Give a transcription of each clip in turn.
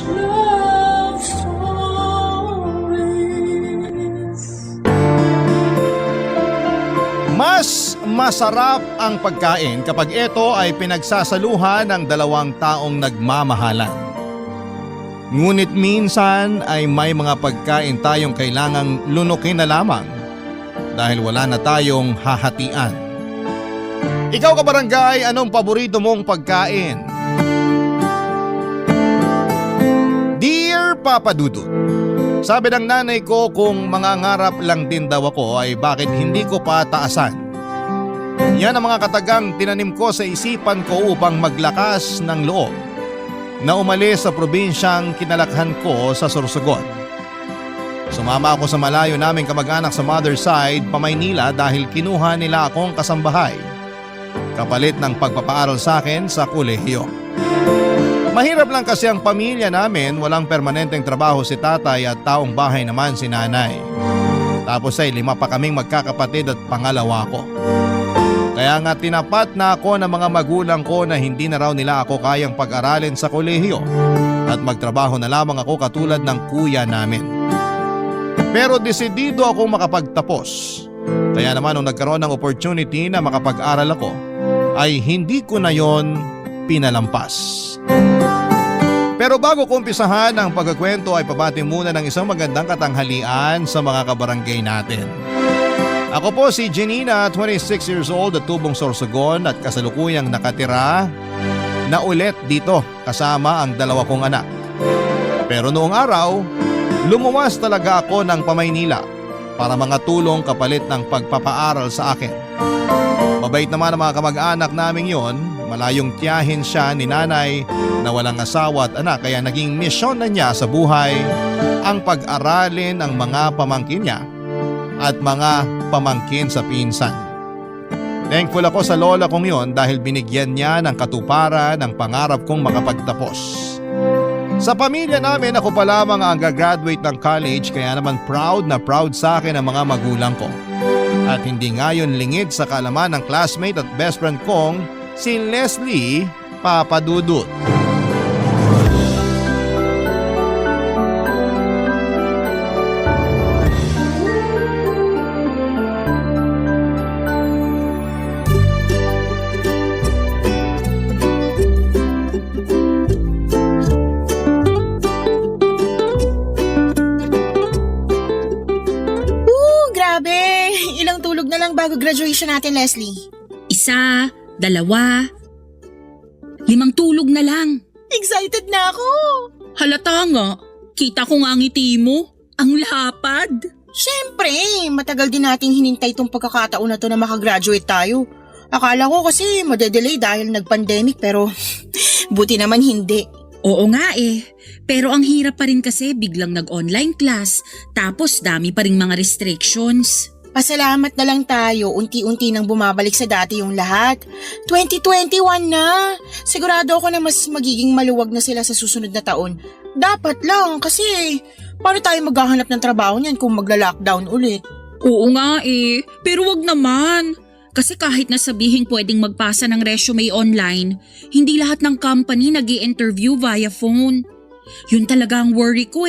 love stories. Mas masarap ang pagkain kapag ito ay pinagsasaluhan ng dalawang taong nagmamahalan. Ngunit minsan ay may mga pagkain tayong kailangang lunukin na lamang dahil wala na tayong hahatian. Ikaw kabarangay, anong paborito mong pagkain? Dear Papa Dudut, sabi ng nanay ko kung mangangarap lang din daw ako ay bakit hindi ko pa taasan. Yan ang mga katagang tinanim ko sa isipan ko upang maglakas ng loob na umalis sa probinsyang kinalakhan ko sa Sorsogon. Sumama ako sa malayo naming kamag-anak sa mother side pa Maynila dahil kinuha nila akong kasambahay kapalit ng pagpapaaral sa akin sa kolehiyo. Mahirap lang kasi ang pamilya namin, walang permanenteng trabaho si tatay at taong bahay naman si nanay. Tapos ay 5 pa kaming magkakapatid at pangalawa ko. Kaya nga tinapat na ako ng mga magulang ko na hindi na raw nila ako kayang pag-aralin sa kolehiyo at magtrabaho na lamang ako katulad ng kuya namin. Pero desidido akong makapagtapos. Kaya naman nung nagkaroon ng opportunity na makapag-aral ako, ay hindi ko na yon pinalampas. Pero bago ko umpisahan ang pagkukwento ay pabati muna ng isang magandang katanghalian sa mga kabarangay natin. Ako po si Janina, 26 years old at tubong Sorsogon at kasalukuyang nakatira na ulit dito kasama ang 2 kong anak. Pero noong araw, lumuwas talaga ako ng Pamaynila para mga tulong kapalit ng pagpapaaral sa akin. Mabait naman ang mga kamag-anak namin yon, malayong tiyahin siya ni nanay na walang asawa at anak kaya naging misyon na niya sa buhay ang pag-aralin ang mga pamangkin niya at mga pamangkin sa pinsan. Thankful ako sa lola kong yon dahil binigyan niya ng katuparan ng pangarap kong makapagtapos. Sa pamilya namin ako pa lamang ang gagraduate ng college kaya naman proud na proud sa akin ang mga magulang ko. At hindi ngayon lingid sa kaalaman ng classmate at best friend kong si Leslie Papadudut. Bago graduation natin, Leslie. 1, 2, 5 tulog na lang. Excited na ako. Halata nga, kita ko nga ngiti mo. Ang lapad. Siyempre, matagal din nating hinintay itong pagkakataon na to na makagraduate tayo. Akala ko kasi madedelay dahil nag-pandemic pero buti naman hindi. Oo nga pero ang hirap pa rin kasi biglang nag-online class tapos dami pa ring mga restrictions. Pasalamat na lang tayo, unti-unti nang bumabalik sa dati yung lahat. 2021 na! Sigurado ako na mas magiging maluwag na sila sa susunod na taon. Dapat lang kasi paano tayo maghahanap ng trabaho niyan kung magla-lockdown ulit? Oo nga pero wag naman. Kasi kahit na sabihin pwedeng magpasa ng resume online, hindi lahat ng company nag-i-interview via phone. Yun talaga ang worry ko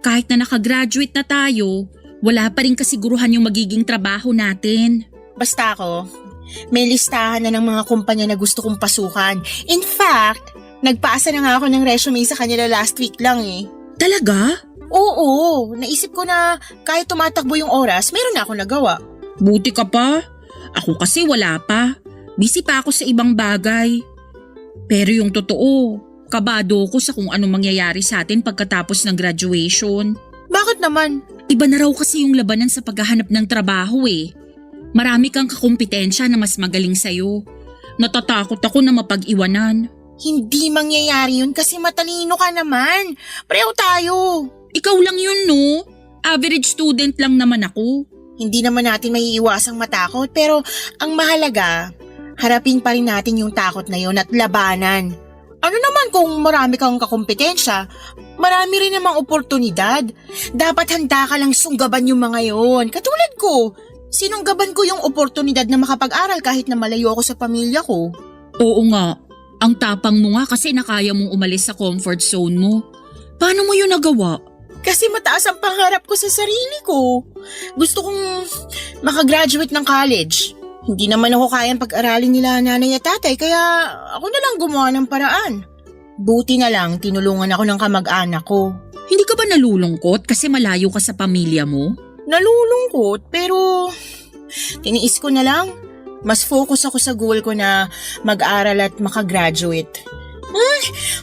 Kahit na nakagraduate na tayo, wala pa rin kasiguruhan yung magiging trabaho natin. Basta ako, may listahan na ng mga kumpanya na gusto kong pasukan. In fact, nagpaasa na nga ako ng resume sa kanila last week lang Talaga? Oo, naisip ko na kahit tumatakbo yung oras, meron na ako nagawa. Buti ka pa. Ako kasi wala pa. Busy pa ako sa ibang bagay. Pero yung totoo, kabado ko sa kung anong mangyayari sa atin pagkatapos ng graduation. Bakit naman? Iba na raw kasi yung labanan sa paghahanap ng trabaho Marami kang kakumpetensya na mas magaling sa'yo. Natatakot ako na mapag-iwanan. Hindi mangyayari yun kasi matalino ka naman. Pareho tayo. Ikaw lang yun no? Average student lang naman ako. Hindi naman natin maiiwasang matakot pero ang mahalaga, harapin pa rin natin yung takot na yun at labanan. Ano naman kung marami kang kakumpetensya, marami rin namang oportunidad. Dapat handa ka lang sunggaban yung mga yon. Katulad ko, sinunggaban ko yung oportunidad na makapag-aral kahit na malayo ako sa pamilya ko. Oo nga, ang tapang mo nga kasi nakaya mong umalis sa comfort zone mo. Paano mo yun nagawa? Kasi mataas ang pangarap ko sa sarili ko. Gusto kong makagraduate ng college. Hindi naman ako kayang pag-aralin nila nanay at tatay kaya ako na lang gumawa ng paraan. Buti na lang tinulungan ako ng kamag-anak ko. Hindi ka ba nalulungkot kasi malayo ka sa pamilya mo? Nalulungkot pero tiniis ko na lang. Mas focus ako sa goal ko na mag-aral at makagraduate.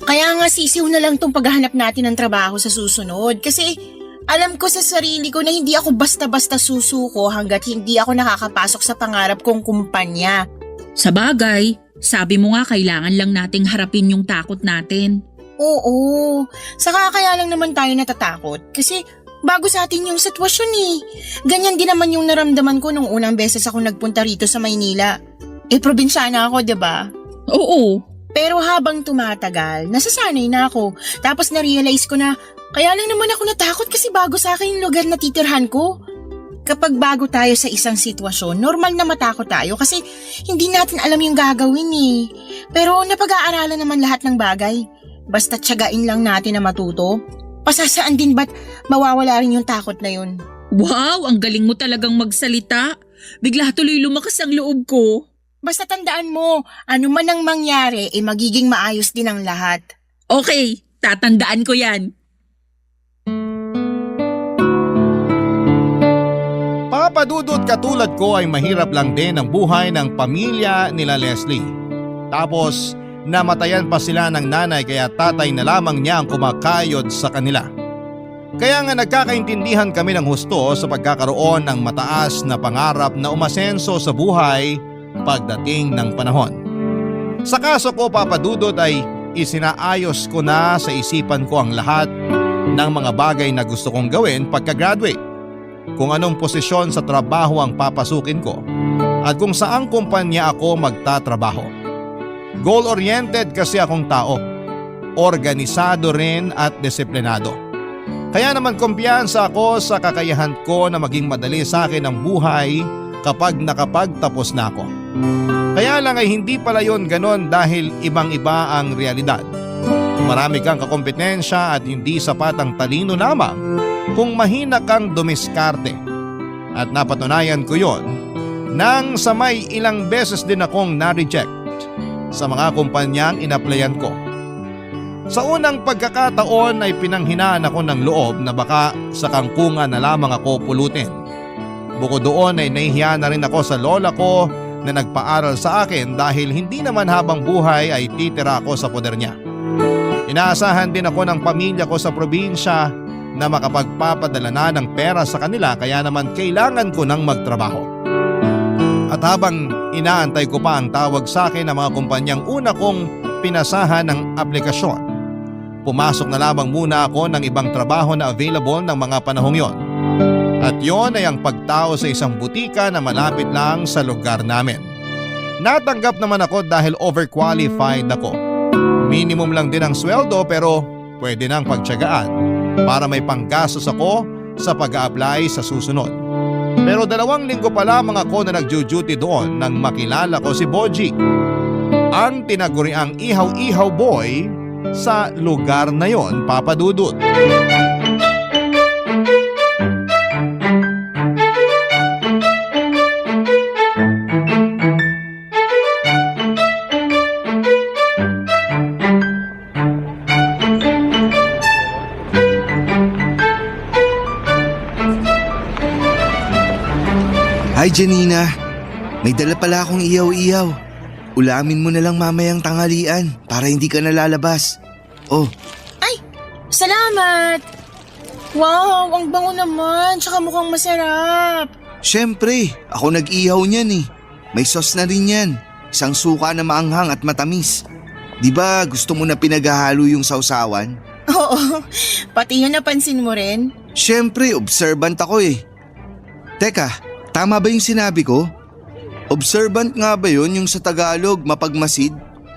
Kaya nga sisiw na lang tong paghahanap natin ng trabaho sa susunod kasi alam ko sa sarili ko na hindi ako basta-basta susuko hanggat hindi ako nakakapasok sa pangarap kong kumpanya. Sa bagay, sabi mo nga kailangan lang nating harapin yung takot natin. Oo, saka kaya lang naman tayo natatakot kasi bago sa atin yung sitwasyon eh. Ganyan din naman yung naramdaman ko nung unang beses ako nagpunta rito sa Maynila. Probinsyana ako, 'di ba? Oo. Pero habang tumatagal, nasasanay na ako. Tapos na-realize ko na kaya lang naman ako natakot kasi bago sa akin yung lugar na titirhan ko. Kapag bago tayo sa isang sitwasyon, normal na matakot tayo kasi hindi natin alam yung gagawin eh. Pero napag-aaralan naman lahat ng bagay. Basta tiyagain lang natin na matuto. Pasasaan din ba't mawawala rin yung takot na yun? Wow, ang galing mo talagang magsalita. Bigla tuloy lumakas ang loob ko. Basta tandaan mo, ano man ang mangyari, magiging maayos din ang lahat. Okay, tatandaan ko yan. Papadudot katulad ko ay mahirap lang din ang buhay ng pamilya nila Leslie. Tapos namatayan pa sila ng nanay kaya tatay na lamang niya ang kumakayod sa kanila. Kaya nga nagkakaintindihan kami ng husto sa pagkakaroon ng mataas na pangarap na umasenso sa buhay pagdating ng panahon. Sa kaso ko papadudot ay isinaayos ko na sa isipan ko ang lahat ng mga bagay na gusto kong gawin pagka-graduate. Kung anong posisyon sa trabaho ang papasukin ko at kung saang kumpanya ako magtatrabaho. Goal-oriented kasi akong tao. Organisado rin at disiplinado. Kaya naman kumpiyansa ako sa kakayahan ko na maging madali sa akin ang buhay kapag nakapagtapos na ako. Kaya lang ay hindi pala yun ganon dahil ibang-iba ang realidad. Marami kang kakompetensya at hindi sapat ang talino lamang kung mahina kang dumiskarte. At napatunayan ko yon nang sa may ilang beses din akong na-reject sa mga kumpanyang inaplayan ko. Sa unang pagkakataon ay pinanghinaan ako ng loob na baka sa kangkungan na lamang ako pulutin. Bukod doon ay nahihiya na rin ako sa lola ko na nagpaaral sa akin dahil hindi naman habang buhay ay titira ako sa poder niya. Inaasahan din ako ng pamilya ko sa probinsya na makapagpapadala na ng pera sa kanila kaya naman kailangan ko nang magtrabaho. At habang inaantay ko pa ang tawag sa akin ng mga kumpanyang una kong pinasahan ng aplikasyon, pumasok na lamang muna ako ng ibang trabaho na available ng mga panahong yon. At yon ay ang pagtao sa isang butika na malapit lang sa lugar namin. Natanggap naman ako dahil overqualified ako. Minimum lang din ang sweldo pero pwede nang pagtiyagaan para may panggastos ako sa pag-a-apply sa susunod. Pero 2 linggo pa lamang ako na nag-duty doon nang makilala ko si Boji, ang tinaguriang ihaw-ihaw boy sa lugar na yon, papadudot. Hi Janina, may dala pala akong iyaw-iyaw. Ulamin mo na lang mamayang tanghalian para hindi ka nalalabas. Oh, Ay, salamat! Wow, ang bango naman, tsaka mukhang masarap. syempre, ako nag-ihaw niyan eh. May sauce na rin yan. Isang suka na maanghang at matamis. Di ba gusto mo na pinaghahalo yung sausawan? Oo, pati yun napansin mo rin. Syempre, observant ako eh. Teka, tama ba yung sinabi ko? Observant nga ba yun yung sa Tagalog, mapagmasid?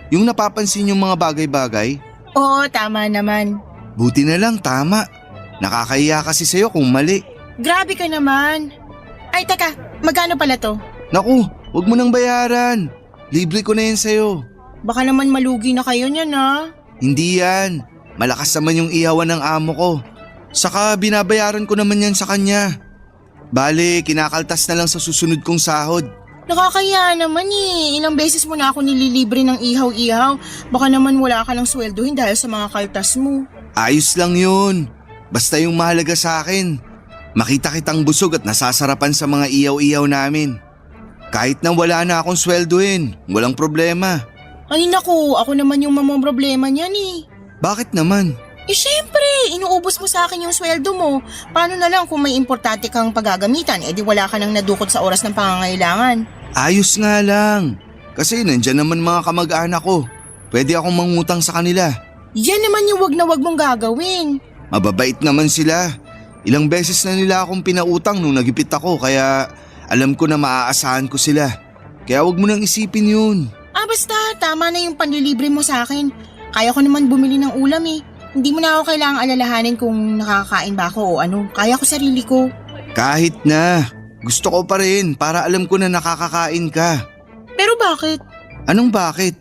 Yung napapansin yung mga bagay-bagay? Oo, tama naman. Buti na lang, tama. Nakakahiya kasi sa'yo kung mali. Grabe ka naman. Ay, teka, magkano pala to? Naku, wag mo nang bayaran. Libre ko na yan sa'yo. Baka naman malugi na kayo niyan, ha? Hindi yan. Malakas naman yung ihawan ng amo ko. Saka binabayaran ko naman yan sa kanya. Bale, kinakaltas na lang sa susunod kong sahod. Nakakaya naman eh. Ilang beses mo na ako nililibre ng ihaw-ihaw. Baka naman wala ka ng sweldohin dahil sa mga kaltas mo. Ayos lang yun. Basta yung mahalaga sa akin. Makita kitang busog at nasasarapan sa mga ihaw-ihaw namin. Kahit na wala na akong sweldohin, walang problema. Ay naku, ako naman yung mamomroblema niyan eh. Bakit naman? Eh syempre, inuubos mo sa akin yung sweldo mo. Paano na lang kung may importante kang paggagamitan, edi wala ka nang nadukot sa oras ng pangangailangan. Ayos nga lang. Kasi nandyan naman mga kamag-anak ko. Pwede akong mangutang sa kanila. Yan naman yung wag na wag mong gagawin. Mababait naman sila. Ilang beses na nila akong pinautang nung nagipit ako kaya alam ko na maaasahan ko sila. Kaya wag mo nang isipin yun. Basta, tama na yung panlilibre mo sa akin. Kaya ko naman bumili ng ulam eh. Hindi mo na ako kailangang alalahanin kung nakakain ba ako o ano. Kaya ko sarili ko. Kahit na. Gusto ko pa rin para alam ko na nakakakain ka. Pero bakit? Anong bakit?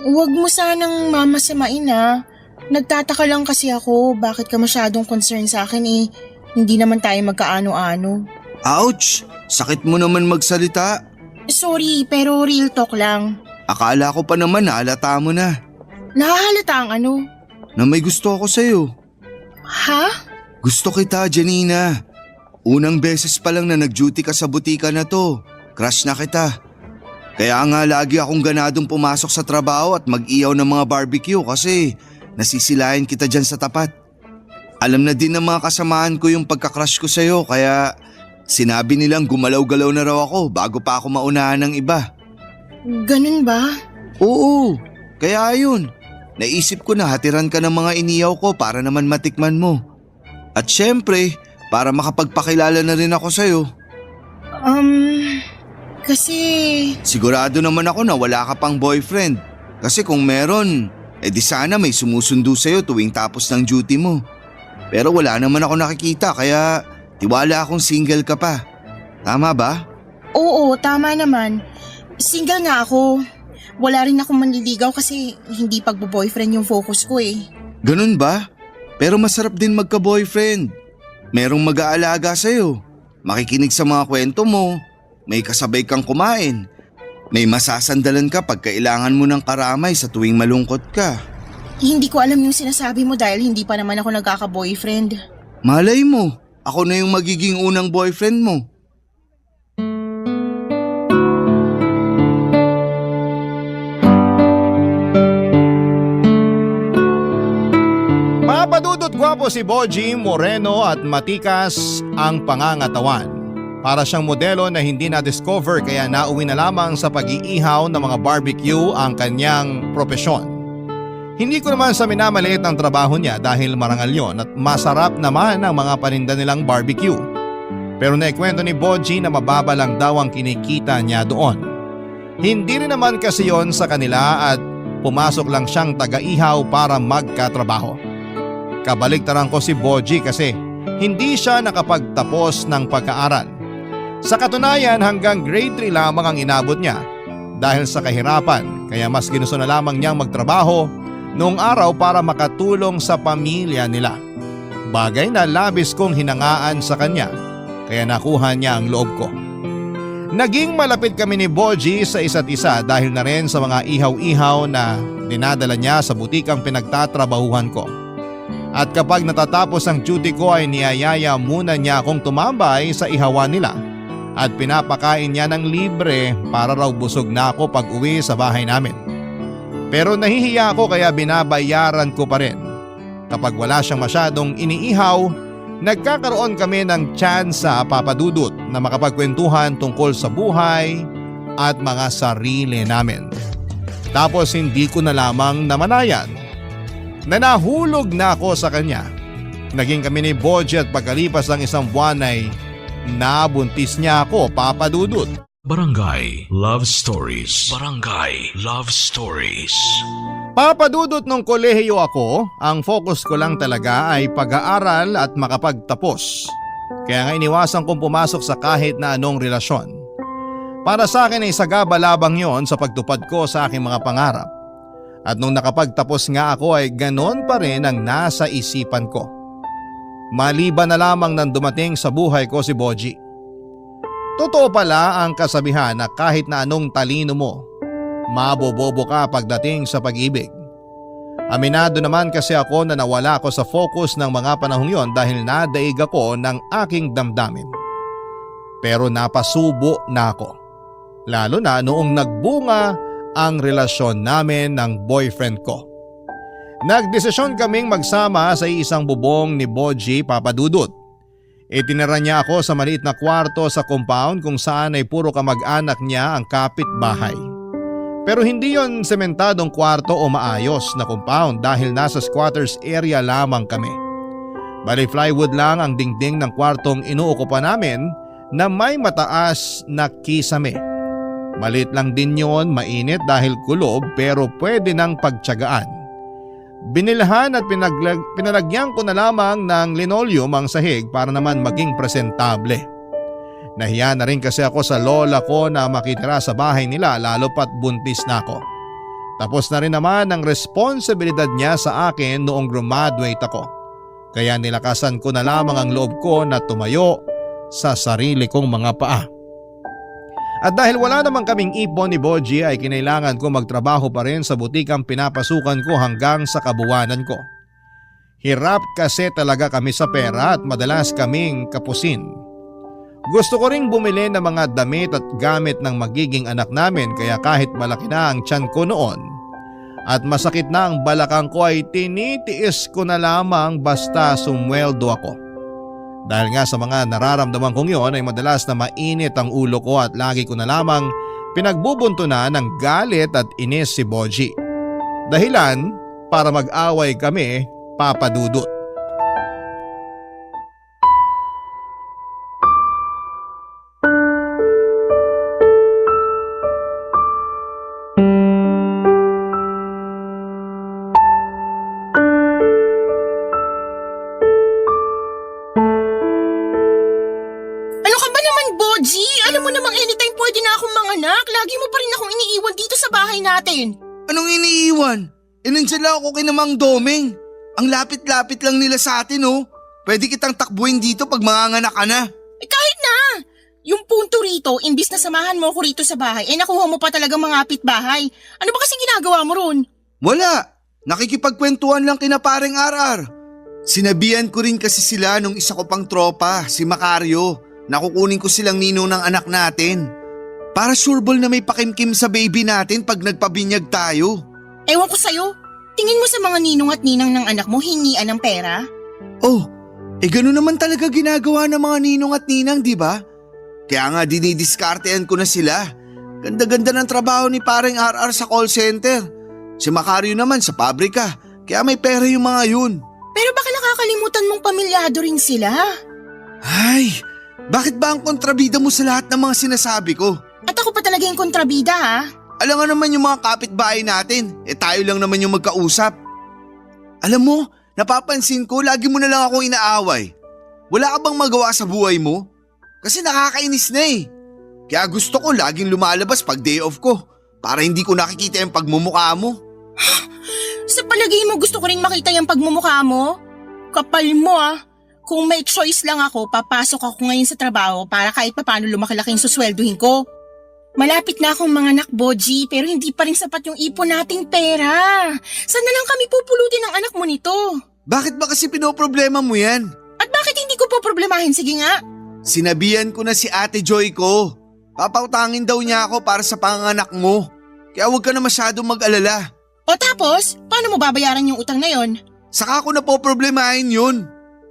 Wag mo sanang mamasamain ha. Nagtataka lang kasi ako bakit ka masyadong concerned sa akin eh. Hindi naman tayo magkaano-ano. Ouch! Sakit mo naman magsalita. Sorry, pero real talk lang. Akala ko pa naman nahalata mo na. Nahahalata ang ano? Na may gusto ako sa'yo. Ha? Gusto kita, Janina. Unang beses pa lang na nag-duty ka sa butika na to. Crush na kita. Kaya nga lagi akong ganadong pumasok sa trabaho at mag-iyaw ng mga barbecue kasi nasisilayan kita dyan sa tapat. Alam na din ng mga kasamahan ko yung pagka-crush ko sa'yo kaya sinabi nilang gumalaw-galaw na raw ako bago pa ako maunahan ng iba. Ganun ba? Oo, kaya ayun. Naisip ko na hatiran ka ng mga iniyaw ko para naman matikman mo. At syempre, para makapagpakilala na rin ako sa'yo. Kasi... Sigurado naman ako na wala ka pang boyfriend. Kasi kung meron, edi sana may sumusundo sa'yo tuwing tapos ng duty mo. Pero wala naman ako nakikita kaya tiwala akong single ka pa. Tama ba? Oo, tama naman. Single nga ako. Wala rin akong manliligaw kasi hindi pagbo-boyfriend yung focus ko eh. Ganun ba? Pero masarap din magka-boyfriend. Merong mag-aalaga sa'yo. Makikinig sa mga kwento mo. May kasabay kang kumain. May masasandalan ka pag kailangan mo ng karamay sa tuwing malungkot ka. Hindi ko alam yung sinasabi mo dahil hindi pa naman ako nagkaka-boyfriend. Malay mo, ako na yung magiging unang boyfriend mo. Papadudot gwapo si Boji, moreno at matikas ang pangangatawan. Para siyang modelo na hindi na-discover kaya nauwi na lamang sa pag-iihaw ng mga barbecue ang kanyang propesyon. Hindi ko naman sa minamaliit ang trabaho niya dahil marangal yon at masarap naman ang mga paninda nilang barbecue. Pero naikwento ni Boji na mababa lang daw ang kinikita niya doon. Hindi rin naman kasi yon sa kanila at pumasok lang siyang taga-ihaw para magkatrabaho. Kabaliktaran ko si Boji kasi hindi siya nakapagtapos ng pag-aaral. Sa katunayan hanggang grade 3 lamang ang inabot niya dahil sa kahirapan kaya mas ginusto na lamang niyang magtrabaho noong araw para makatulong sa pamilya nila. Bagay na labis kong hinangaan sa kanya kaya nakuha niya ang loob ko. Naging malapit kami ni Boji sa isa't isa dahil na rin sa mga ihaw-ihaw na dinadala niya sa butikang pinagtatrabahuhan ko. At kapag natatapos ang duty ko ay niyayaya muna niya akong tumambay sa ihawan nila at pinapakain niya ng libre para raw busog na ako pag uwi sa bahay namin. Pero nahihiya ako kaya binabayaran ko pa rin. Kapag wala siyang masyadong iniihaw, nagkakaroon kami ng tsansa papadudot na makapagkwentuhan tungkol sa buhay at mga sarili namin. Tapos hindi ko na lamang namanayan na nahulog na ako sa kanya. Naging kami ni Boji at pagkalipas ng isang buwan ay nabuntis niya ako, papadudot. Barangay Love Stories. Barangay Love Stories. Papadudot nung kolehiyo ako, ang focus ko lang talaga ay pag-aaral at makapagtapos. Kaya nga iniwasan kong pumasok sa kahit na anong relasyon. Para sa akin ay sagaba labang yon sa pagtupad ko sa aking mga pangarap. At nung nakapagtapos nga ako ay ganon pa rin ang nasa isipan ko. Maliban na lamang nang dumating sa buhay ko si Boji. Totoo pala ang kasabihan na kahit na anong talino mo, mabobobo ka pagdating sa pag-ibig. Aminado naman kasi ako na nawala ako sa focus ng mga panahong yon dahil nadaig ako ng aking damdamin. Pero napasubo na ako. Lalo na noong nagbunga ang relasyon namin ng boyfriend ko. Nagdesisyon kaming magsama sa isang bubong ni Boji Papadudut. Itinira niya ako sa maliit na kwarto sa compound kung saan ay puro kamag-anak niya ang kapitbahay. Pero hindi yon sementadong kwarto o maayos na compound dahil nasa squatters area lamang kami. Bali plywood lang ang dingding ng kwartong inuukupan namin na may mataas na kisame. Maliit lang din yon, mainit dahil kulob pero pwede nang pagtiyagaan. Binilhan at pinalagyan ko na lamang ng linoleum ang sahig para naman maging presentable. Nahiya na rin kasi ako sa lola ko na makitira sa bahay nila lalo pat buntis na ako. Tapos na rin naman ang responsibilidad niya sa akin noong graduate ako. Kaya nilakasan ko na lamang ang loob ko na tumayo sa sarili kong mga paa. At dahil wala namang kaming ipon ni Boji ay kinailangan ko magtrabaho pa rin sa butikang pinapasukan ko hanggang sa kabuwanan ko. Hirap kasi talaga kami sa pera at madalas kaming kapusin. Gusto ko ring bumili ng mga damit at gamit ng magiging anak namin kaya kahit malaki na ang tiyan ko noon at masakit na ang balakang ko ay tinitiis ko na lamang basta sumweldo ako. Dahil nga sa mga nararamdaman kong yon ay madalas na mainit ang ulo ko at lagi ko na lamang pinagbubuntunan ng galit at inis si Boji. Dahilan para mag-away kami, Papadudut. Natin. Anong iniiwan? Nandiyan lang ako kay Mang Domeng. Ang lapit-lapit lang nila sa atin oh. Pwede kitang takbuhin dito pag manganganak ka na. Kahit na. Yung punto rito, imbis na samahan mo ako rito sa bahay, nakuha mo pa talagang mangapit bahay. Ano ba kasi ginagawa mo ron? Wala. Nakikipagkwentuhan lang kina Paring RR. Sinabihan ko rin kasi sila nung isa ko pang tropa, si Macario. Nakukunin ko silang ninong ng anak natin. Para sureball na may pakimkim sa baby natin pag nagpabinyag tayo. Ewan ko sa'yo. Tingin mo sa mga ninong at ninang ng anak mo hingian ng pera? Oh, gano'n naman talaga ginagawa ng mga ninong at ninang, di ba? Kaya nga dinidiskartehan ko na sila. Ganda-ganda ng trabaho ni Paring RR sa call center. Si Macario naman sa pabrika, kaya may pera yung mga yun. Pero baka nakakalimutan mong pamilyado rin sila. Ay, bakit ba ang kontrabida mo sa lahat ng mga sinasabi ko? At ako pa talaga yung kontrabida ha? Alam nga naman yung mga kapitbahay natin, tayo lang naman yung magkausap. Alam mo, napapansin ko lagi mo na lang akong inaaway. Wala ka bang magawa sa buhay mo? Kasi nakakainis na eh. Kaya gusto ko laging lumalabas pag day off ko para hindi ko nakikita yung pagmumukha mo. Sa palagay mo gusto ko rin makita yung pagmumukha mo? Kapal mo ah. Kung may choice lang ako, papasok ako ngayon sa trabaho para kahit papaano lumaki-laki yung suswelduhin ko. Malapit na akong manganak, Boji, pero hindi pa rin sapat yung ipon nating pera. Saan na lang kami pupulutin ng anak mo nito? Bakit ba kasi pinoproblema mo yan? At bakit hindi ko po problemahin? Sige nga. Sinabihan ko na si Ate Joy ko. Papautangin daw niya ako para sa panganak mo. Kaya huwag ka na masyadong mag-alala. O tapos, paano mo babayaran yung utang na yon? Saka ko na po problemahin yun.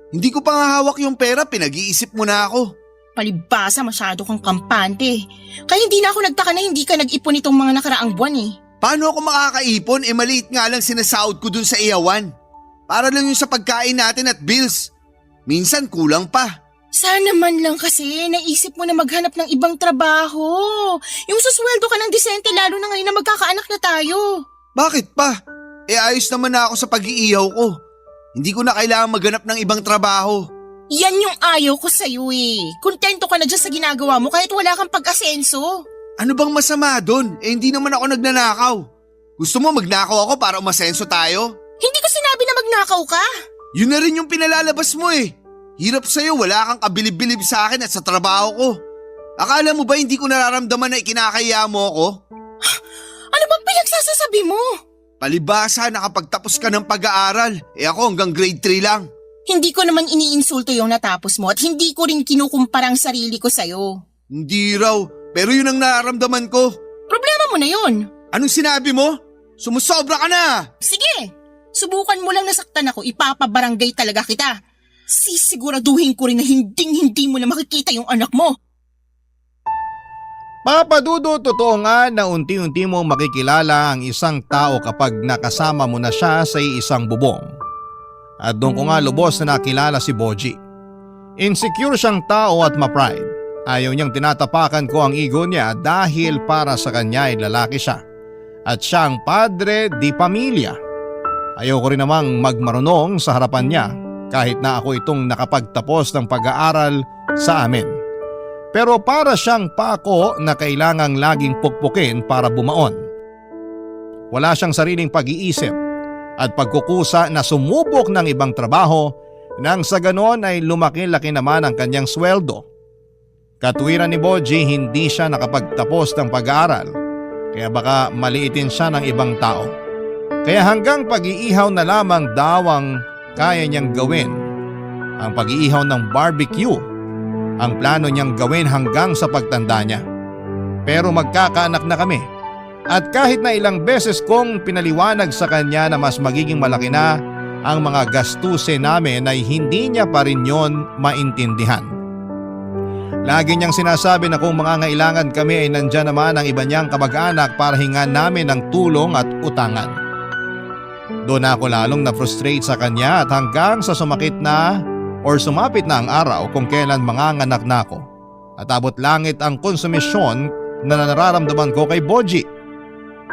Hindi ko pa nga hawak yung pera, pinag-iisip mo na ako. Palibasa, masyado kang kampante. Kaya hindi na ako nagtaka na hindi ka nag-ipon itong mga nakaraang buwan eh. Paano ako makakaipon? Maliit nga lang sinasahod ko dun sa iyawan. Para lang yun sa pagkain natin at bills. Minsan kulang pa. Sana man lang kasi naisip mo na maghanap ng ibang trabaho. Yung susweldo ka ng disente lalo na ngayon na magkakaanak na tayo. Bakit pa? Ayos naman na ako sa pag-iihaw ko. Hindi ko na kailangan maghanap ng ibang trabaho. Yan yung ayaw ko sa'yo eh. Kontento ka na dyan sa ginagawa mo kahit wala kang pag-asenso. Ano bang masama doon? Hindi naman ako nagnanakaw. Gusto mo magnakaw ako para umasenso tayo? Hindi ko sinabi na magnakaw ka. Yun na rin yung pinalalabas mo eh. Hirap sa'yo, wala kang kabilib-bilib sa akin at sa trabaho ko. Akala mo ba hindi ko nararamdaman na ikinakaya mo ako? Ano bang pinagsasasabi mo? Palibasa, nakapagtapos ka ng pag-aaral. Ako hanggang grade 3 lang. Hindi ko naman iniinsulto yung natapos mo at hindi ko rin kinukumpara ang sarili ko sa'yo. Hindi raw, pero yun ang nararamdaman ko. Problema mo na yun. Anong sinabi mo? Sumusobra ka na! Sige, subukan mo lang nasaktan ako, ipapabarangay talaga kita. Sisiguraduhin ko rin na hindi mo na makikita yung anak mo. Papa Dudut, totoo nga na unti-unti mong makikilala ang isang tao kapag nakasama mo na siya sa isang bubong. At doon ko nga lubos na nakilala si Boji. Insecure siyang tao at ma-pride. Ayaw niyang tinatapakan ko ang ego niya dahil para sa kanya ay lalaki siya. At siya ang padre di pamilya. Ayaw ko rin namang magmarunong sa harapan niya kahit na ako itong nakapagtapos ng pag-aaral sa amin. Pero para siyang pako na kailangang laging pukpukin para bumaon. Wala siyang sariling pag-iisip at pagkukusa na sumubok ng ibang trabaho nang sa ganon ay lumaki-laki naman ang kanyang sweldo. Katwiran ni Boji, hindi siya nakapagtapos ng pag-aaral kaya baka maliitin siya ng ibang tao. Kaya hanggang pag-iihaw na lamang daw ang kaya niyang gawin. Ang pag-iihaw ng barbecue ang plano niyang gawin hanggang sa pagtanda niya. Pero magkakaanak na kami at kahit na ilang beses kong pinaliwanag sa kanya na mas magiging malaki na ang mga gastusin namin ay hindi niya pa rin yon maintindihan. Lagi niyang sinasabi na kung mangangailangan kami ay nandyan naman ang iba niyang kamag-anak para hingan namin ng tulong at utangan. Doon ako lalong na-frustrate sa kanya at hanggang sa sumapit na ang araw kung kailan manganganak na ako. At abot langit ang konsumisyon na nararamdaman ko kay Boji.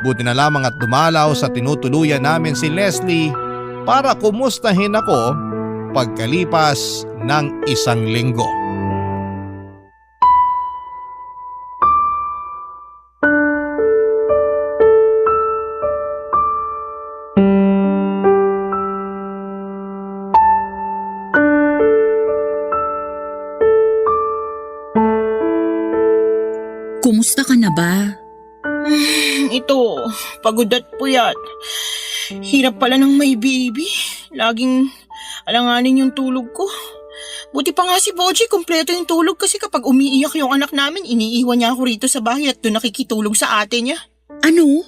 Buti na lamang at dumalaw sa tinutuluyan namin si Leslie para kumustahin ako pagkalipas ng 1 linggo. Kumusta ka na ba? Ito, pagod at puyat. Hirap pala ng may baby. Laging alanganin yung tulog ko. Buti pa nga si Boji, kompleto yung tulog kasi kapag umiiyak yung anak namin, iniiwan niya ako rito sa bahay at doon nakikitulog sa ate niya. Ano?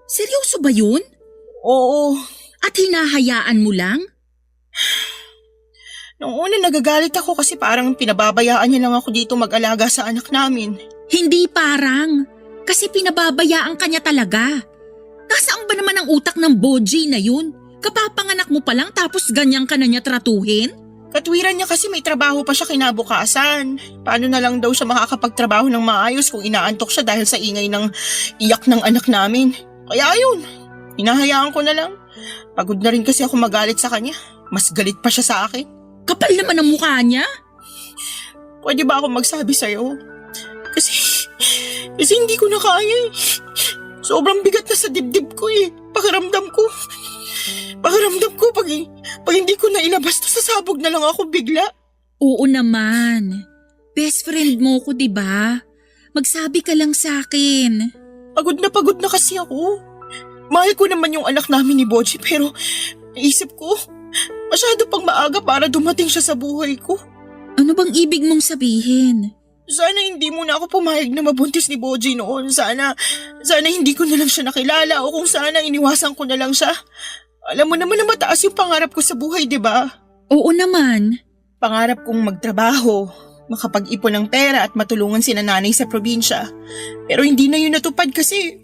Seryoso ba yun? Oo. At hinahayaan mo lang? Noong una nagagalit ako kasi parang pinababayaan niya lang ako dito mag-alaga sa anak namin. Hindi parang. Kasi pinababayaan ka niya talaga. Nasaan ba naman ang utak ng Boji na yun? Kapapanganak mo pa lang tapos ganyan ka na niya tratuhin? Katwiran niya kasi may trabaho pa siya kinabukasan. Paano na lang daw siya makakapagtrabaho ng maayos kung inaantok siya dahil sa ingay ng iyak ng anak namin. Kaya ayun, hinahayaan ko na lang. Pagod na rin kasi ako magalit sa kanya. Mas galit pa siya sa akin. Kapal naman ang mukha niya. Pwede ba ako magsabi sa'yo? Kasi hindi ko na kaya eh. Sobrang bigat na sa dibdib ko eh. Pakiramdam ko pag hindi ko na ilabas, sasabog na lang ako bigla. Oo naman. Best friend mo ko, diba? Magsabi ka lang sa akin. Pagod na kasi ako. Mahal ko naman yung anak namin ni Boji pero naisip ko, masyado pang maaga para dumating siya sa buhay ko. Ano bang ibig mong sabihin? Sana hindi mo na ako pumayag na mabuntis ni Boji noon. Sana hindi ko na lang siya nakilala o kung sana iniwasan ko na lang siya. Alam mo naman na mataas yung pangarap ko sa buhay, di ba? Oo naman. Pangarap kong magtrabaho, makapag-ipon ng pera at matulungan sina nanay sa probinsya. Pero hindi na yun natupad kasi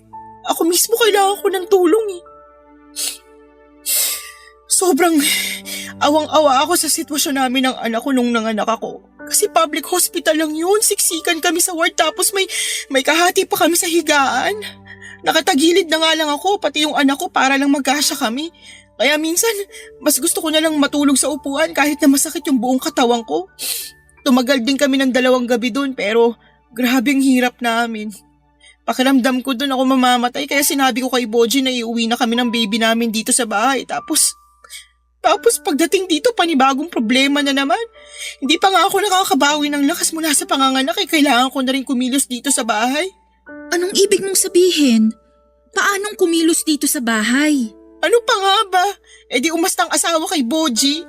ako mismo kailangan ko ng tulong eh. Sobrang awang-awa ako sa sitwasyon namin ng anak ko nung nanganak ako. Kasi public hospital lang yun, siksikan kami sa ward tapos may kahati pa kami sa higaan. Nakatagilid na nga lang ako, pati yung anak ko para lang magkasya kami. Kaya minsan, mas gusto ko na lang matulog sa upuan kahit na masakit yung buong katawan ko. Tumagal din kami ng 2 gabi doon pero grabe ang hirap namin. Pakiramdam ko doon ako mamamatay kaya sinabi ko kay Boji na iuwi na kami ng baby namin dito sa bahay. Tapos pagdating dito panibagong problema na naman. Hindi pa nga ako nakakabawi ng lakas mula sa panganganak kailangan ko na rin kumilos dito sa bahay. Anong ibig mong sabihin? Paanong kumilos dito sa bahay? Ano pa nga ba? Di umastang asawa kay Boji.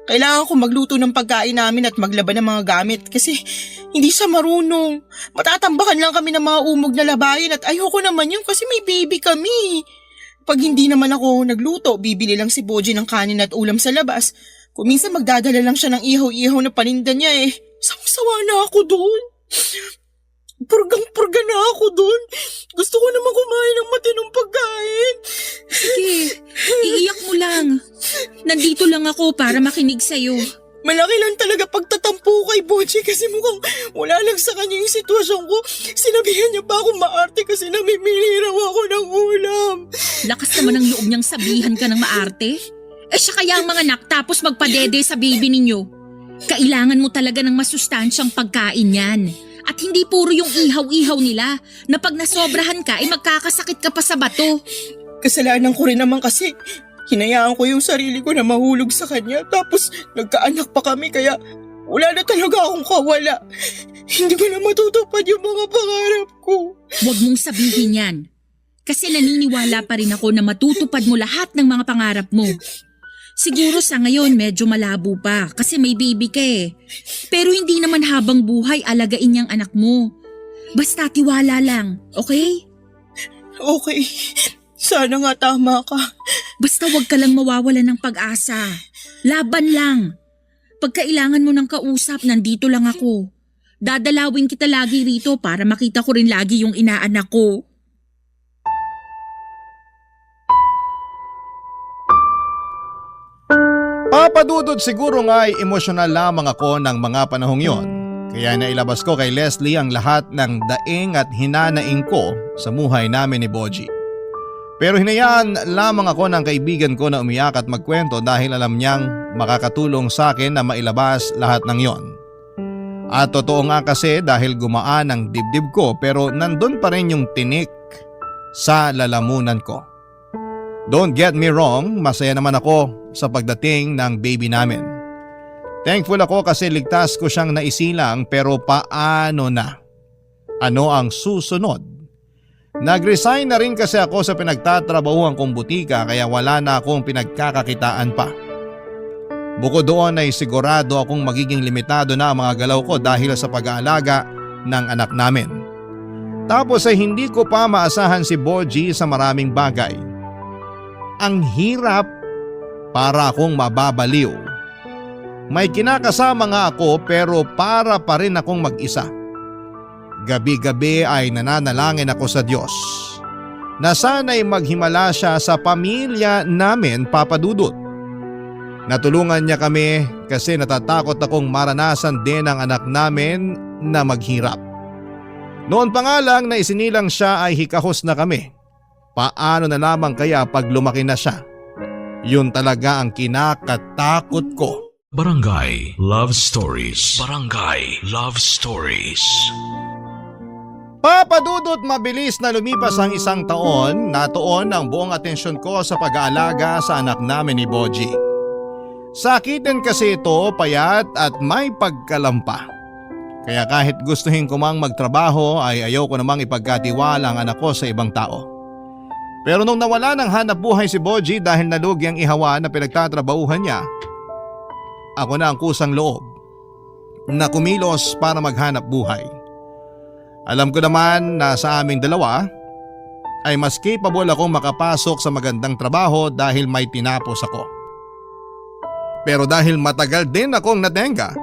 Kailangan ko magluto ng pagkain namin at maglaban ng mga gamit kasi hindi siya marunong. Matatambakan lang kami ng mga umog na labayin at ayoko naman yun kasi may baby kami. Pag hindi naman ako nagluto, bibili lang si Boji ng kanin at ulam sa labas. Kung minsan magdadala lang siya ng ihaw-ihaw na paninda niya Sawa-sawa na ako doon. Purgang-purga na ako doon. Gusto ko naman kumain ng matinong pagkain. Sige, iiyak mo lang. Nandito lang ako para makinig sa'yo. Malaki lang talaga pagtatampo kay Boji kasi mukhang wala lang sa kanya yung sitwasyon ko. Sinabihan niya pa akong maarte kasi namimili raw ako ng ulam. Lakas naman ang loob niyang sabihan ka ng maarte. Siya kaya ang mga anak tapos magpadede sa baby ninyo. Kailangan mo talaga ng masustansyang pagkain yan. At hindi puro yung ihaw-ihaw nila na pag nasobrahan ka magkakasakit ka pa sa bato. Kasalanan ko rin naman kasi hinayaan ko yung sarili ko na mahulog sa kanya tapos nagkaanak pa kami kaya wala na talaga akong kawala. Hindi ko na matutupad yung mga pangarap ko. Huwag mong sabihin yan. Kasi naniniwala pa rin ako na matutupad mo lahat ng mga pangarap mo. Siguro sa ngayon medyo malabo pa kasi may baby ka Pero hindi naman habang buhay alagain niyang anak mo. Basta tiwala lang, okay? Okay. Sana nga tama ka. Basta wag ka lang mawawalan ng pag-asa. Laban lang. Pag kailangan mo ng kausap, nandito lang ako. Dadalawin kita lagi rito para makita ko rin lagi yung inaanak ko. Papadudod siguro nga ay emosyonal lamang ako ng mga panahong yon. Kaya nailabas ko kay Leslie ang lahat ng daing at hinanaing ko sa buhay namin ni Boji. Pero hinayaan lamang ako ng kaibigan ko na umiyak at magkwento dahil alam niyang makakatulong sa akin na mailabas lahat ng yon. At totoo nga kasi dahil gumaan ang dibdib ko pero nandun pa rin yung tinik sa lalamunan ko. Don't get me wrong, masaya naman ako sa pagdating ng baby namin. Thankful ako kasi ligtas ko siyang naisilang pero paano na? Ano ang susunod? Nag-resign na rin kasi ako sa pinagtatrabahuan kong butika kaya wala na akong pinagkakakitaan pa. Bukod doon ay sigurado akong magiging limitado na ang mga galaw ko dahil sa pag-aalaga ng anak namin. Tapos ay hindi ko pa maasahan si Boji sa maraming bagay. Ang hirap para akong mababaliw. May kinakasama nga ako pero para pa rin akong mag-isa. Gabi-gabi ay nananalangin ako sa Diyos na sana'y maghimala siya sa pamilya namin, Papa Dudut. Natulungan niya kami kasi natatakot akong maranasan din ang anak namin na maghirap. Noon pa nga lang na isinilang siya ay hikahos na kami. Paano na lamang kaya pag lumaki na siya? Yun talaga ang kinakatakot ko. Barangay Love Stories. Barangay Love Stories. Papadudot mabilis na lumipas ang isang taon, natuon ang buong atensyon ko sa pag-aalaga sa anak namin ni Boji. Sakitin kasi ito, payat at may pagkalampa. Kaya kahit gustuhin ko mang magtrabaho ay ayaw ko namang ipagkatiwala ang anak ko sa ibang tao. Pero nung nawala ng hanap buhay si Boji dahil nalugi ang ihawa na pinagtatrabahuhan niya, ako na ang kusang loob na kumilos para maghanap buhay. Alam ko naman na sa aming dalawa ay mas capable akong makapasok sa magandang trabaho dahil may tinapos ako. Pero dahil matagal din akong natenga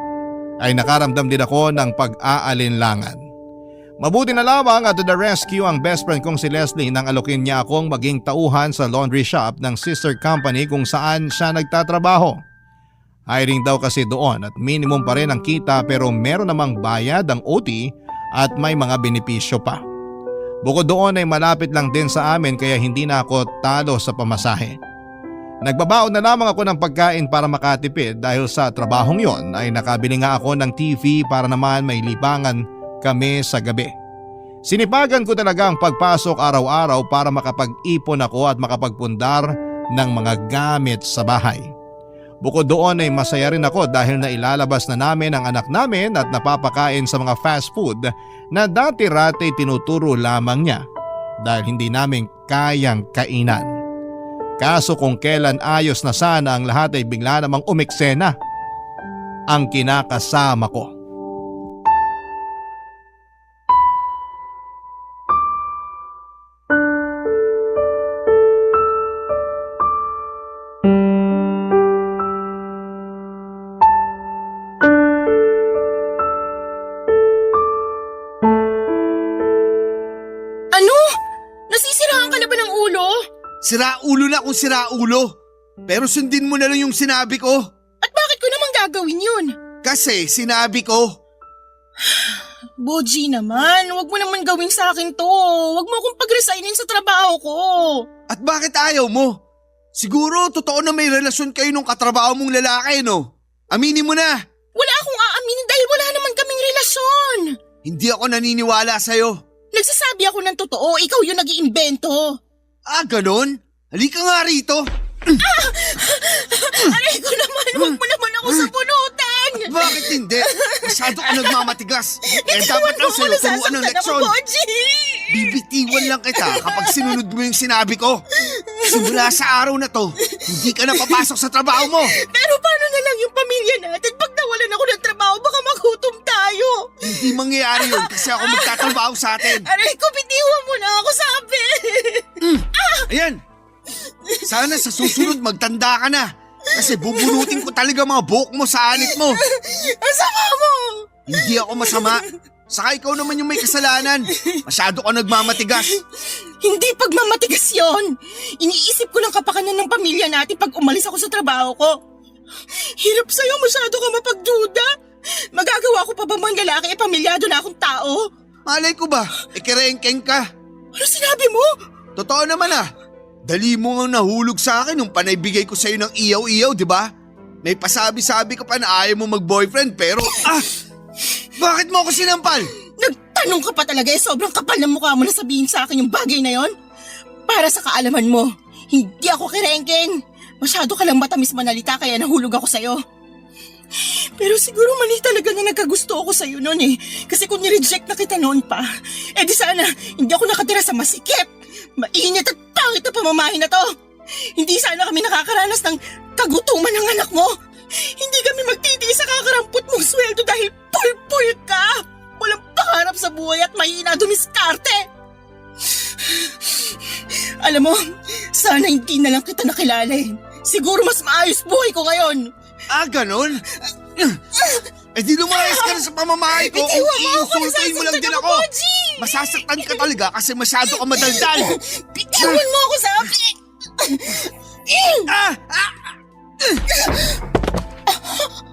ay nakaramdam din ako ng pag-aalinlangan. Mabuti na lamang at to the rescue ang best friend kong si Leslie nang alokin niya akong maging tauhan sa laundry shop ng sister company kung saan siya nagtatrabaho. Hiring daw kasi doon at minimum pa rin ang kita pero meron namang bayad ang OT at may mga benepisyo pa. Bukod doon ay malapit lang din sa amin kaya hindi na ako talo sa pamasahe. Nagbabaon na lamang ako ng pagkain para makatipid dahil sa trabahong yon ay nakabili nga ako ng TV para naman may libangan kami sa gabi. Sinipagan ko talaga ang pagpasok araw-araw para makapag-ipon ako at makapagpundar ng mga gamit sa bahay. Bukod doon ay masaya rin ako dahil nailalabas na namin ang anak namin at napapakain sa mga fast food na dati-rati tinuturo lamang niya dahil hindi namin kayang kainan. Kaso kung kailan ayos na sana ang lahat ay bigla namang umeksena ang kinakasama ko. Ano? Nasisiraan ka na ba ng ulo? Siraulo na kung siraulo. Pero sundin mo na lang yung sinabi ko. At bakit ko naman gagawin yun? Kasi sinabi ko. Boji naman, wag mo naman gawin sa akin to. Wag mo akong pag-resignin sa trabaho ko. At bakit ayaw mo? Siguro totoo na may relasyon kayo nung katrabaho mong lalaki, no? Aminin mo na. Wala akong aaminin dahil wala naman kaming relasyon. Hindi ako naniniwala sa'yo. Nagsasabi ako ng totoo, ikaw yung nag-iimbento. Ah, ganon? Halika nga rito. Aray ko naman, wag mo naman ako sabunutin. Bakit hindi? Masyado ka nagmamatigas. Eh dapat lang sa'yo turuan ng leksyon. Boji. Bibitiwan lang kita kapag sinunod mo yung sinabi ko. Simula sa araw na to, hindi ka na papasok sa trabaho mo. Pero paano na lang yung pamilya natin? Pag nawalan ako ng trabaho, baka magutom tayo. Hindi mangyayari yun kasi ako magtatrabaho sa atin. Aray ko, bitiwan mo na ako, sabi. Ayan. Sana sa susunod magtanda ka na. Kasi bubunutin ko talaga mga buhok mo sa anit mo. Ang sama mo. Hindi ako masama. Saka ikaw naman yung may kasalanan. Masyado ka nagmamatigas. Hindi pagmamatigas yon. Iniisip ko lang kapakanan ng pamilya natin pag umalis ako sa trabaho ko. Hirap sa'yo, masyado ka mapagduda. Magagawa ko pa ba mang lalaki pamilyado na akong tao? Malay ko ba? Kerengkeng ka. Ano sinabi mo? Totoo naman ah. Dali mo nga nahulog sa akin nung panaybigay ko sa'yo ng iyaw-iyaw, di ba? May pasabi-sabi ka pa na ayaw mo mag-boyfriend pero bakit mo ako sinampal? Nagtanong ka pa talaga sobrang kapal ng mukha mo na sabihin sa akin yung bagay na yon. Para sa kaalaman mo, hindi ako kerengkeng. Masyado ka lang matamis manalita kaya nahulog ako sa'yo. Pero siguro mali talaga na nagkagusto ako sa'yo noon eh. Kasi kung nireject na kita noon pa, di sana hindi ako nakatira sa masikip, mainit at pangit na pamamahay na to. Hindi sana kami nakakaranas ng kagutuman ng anak mo. Hindi kami magtitiis sa kakarampot mong sweldo dahil pul-pul ka. Walang pangarap sa buhay at mahina dumiskarte. Alam mo, sana hindi na lang kita nakilala eh. Siguro mas maayos buhay ko ngayon. Ah, ganon? Di lumayas ka na sa pamamahay ko kung iinsultuin mo lang din ako. Masasaktan ka talaga kasi masyado ka madaldal. Bitawan mo ako, sabi!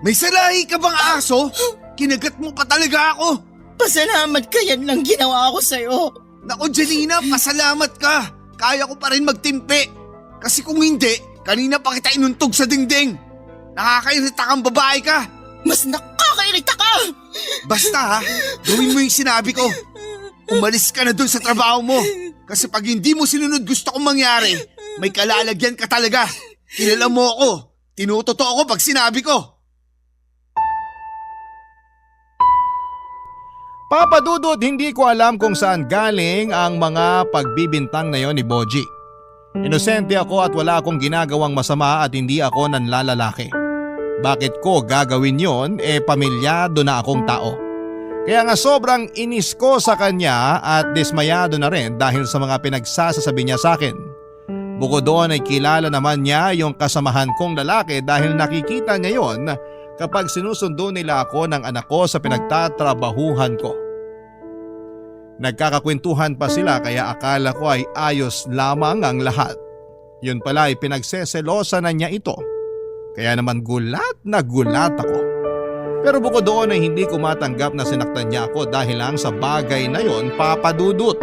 May salahi ka bang aso? Kinagat mo pa talaga ako. Pasalamat ka, yan lang ginawa ko sa'yo. Naku, Janina, pasalamat ka. Kaya ko pa rin magtimpi. Kasi kung hindi, kanina pa kita inuntog sa dingding. Nakakairita kang babae ka. Mas nakakairita ka! Basta ha, gawin mo yung sinabi ko. Umalis ka na dun sa trabaho mo. Kasi pag hindi mo sinunod gusto kong mangyari, may kalalagyan ka talaga. Kilala mo ako. Tinutotoo ko pag sinabi ko. Papa Dudut, hindi ko alam kung saan galing ang mga pagbibintang na yon ni Boji. Inosente ako at wala akong ginagawang masama at hindi ako nanlalalaki. Bakit ko gagawin yon? Pamilyado na akong tao. Kaya nga sobrang inis ko sa kanya at dismayado na rin dahil sa mga pinagsasasabi niya sa akin. Bukod doon ay kilala naman niya yung kasamahan kong lalaki dahil nakikita niya yon kapag sinusundo nila ako ng anak ko sa pinagtatrabahuhan ko. Nagkakakwentuhan pa sila kaya akala ko ay ayos lamang ang lahat. Yun pala ay pinagseselosa na niya ito. Kaya naman gulat na gulat ako. Pero bukod doon ay hindi ko matanggap na sinaktan niya ako dahil lang sa bagay na yon, Papa Dudut.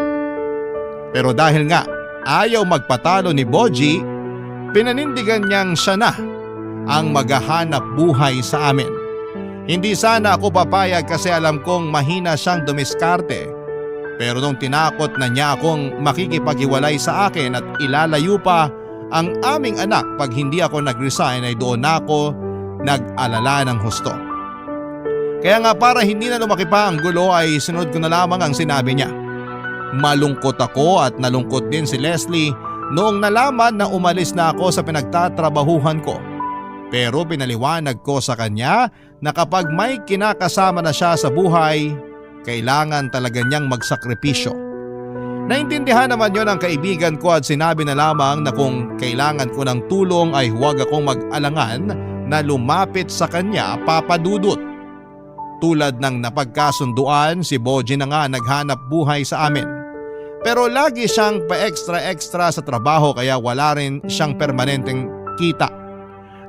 Pero dahil nga ayaw magpatalo ni Boji, pinanindigan niyang siya na ang maghahanap buhay sa amin. Hindi sana ako papayag kasi alam kong mahina siyang dumiskarte. Pero nung tinakot na niya akong makikipaghiwalay sa akin at ilalayo pa ang aming anak pag hindi ako nag-resign ay doon na ako nag-alala ng husto. Kaya nga para hindi na lumaki pa ang gulo ay sunod ko na lamang ang sinabi niya. Malungkot ako at nalungkot din si Leslie noong nalaman na umalis na ako sa pinagtatrabahuhan ko. Pero pinaliwanag ko sa kanya na kapag may kinakasama na siya sa buhay, kailangan talaga niyang magsakripisyo. Naintindihan naman yon ng kaibigan ko at sinabi na lamang na kung kailangan ko ng tulong ay huwag akong mag-alangan na lumapit sa kanya, Papa Dudut. Tulad ng napagkasunduan, si Boji na nga naghanap buhay sa amin. Pero lagi siyang pa-extra-extra sa trabaho kaya wala rin siyang permanenteng kita.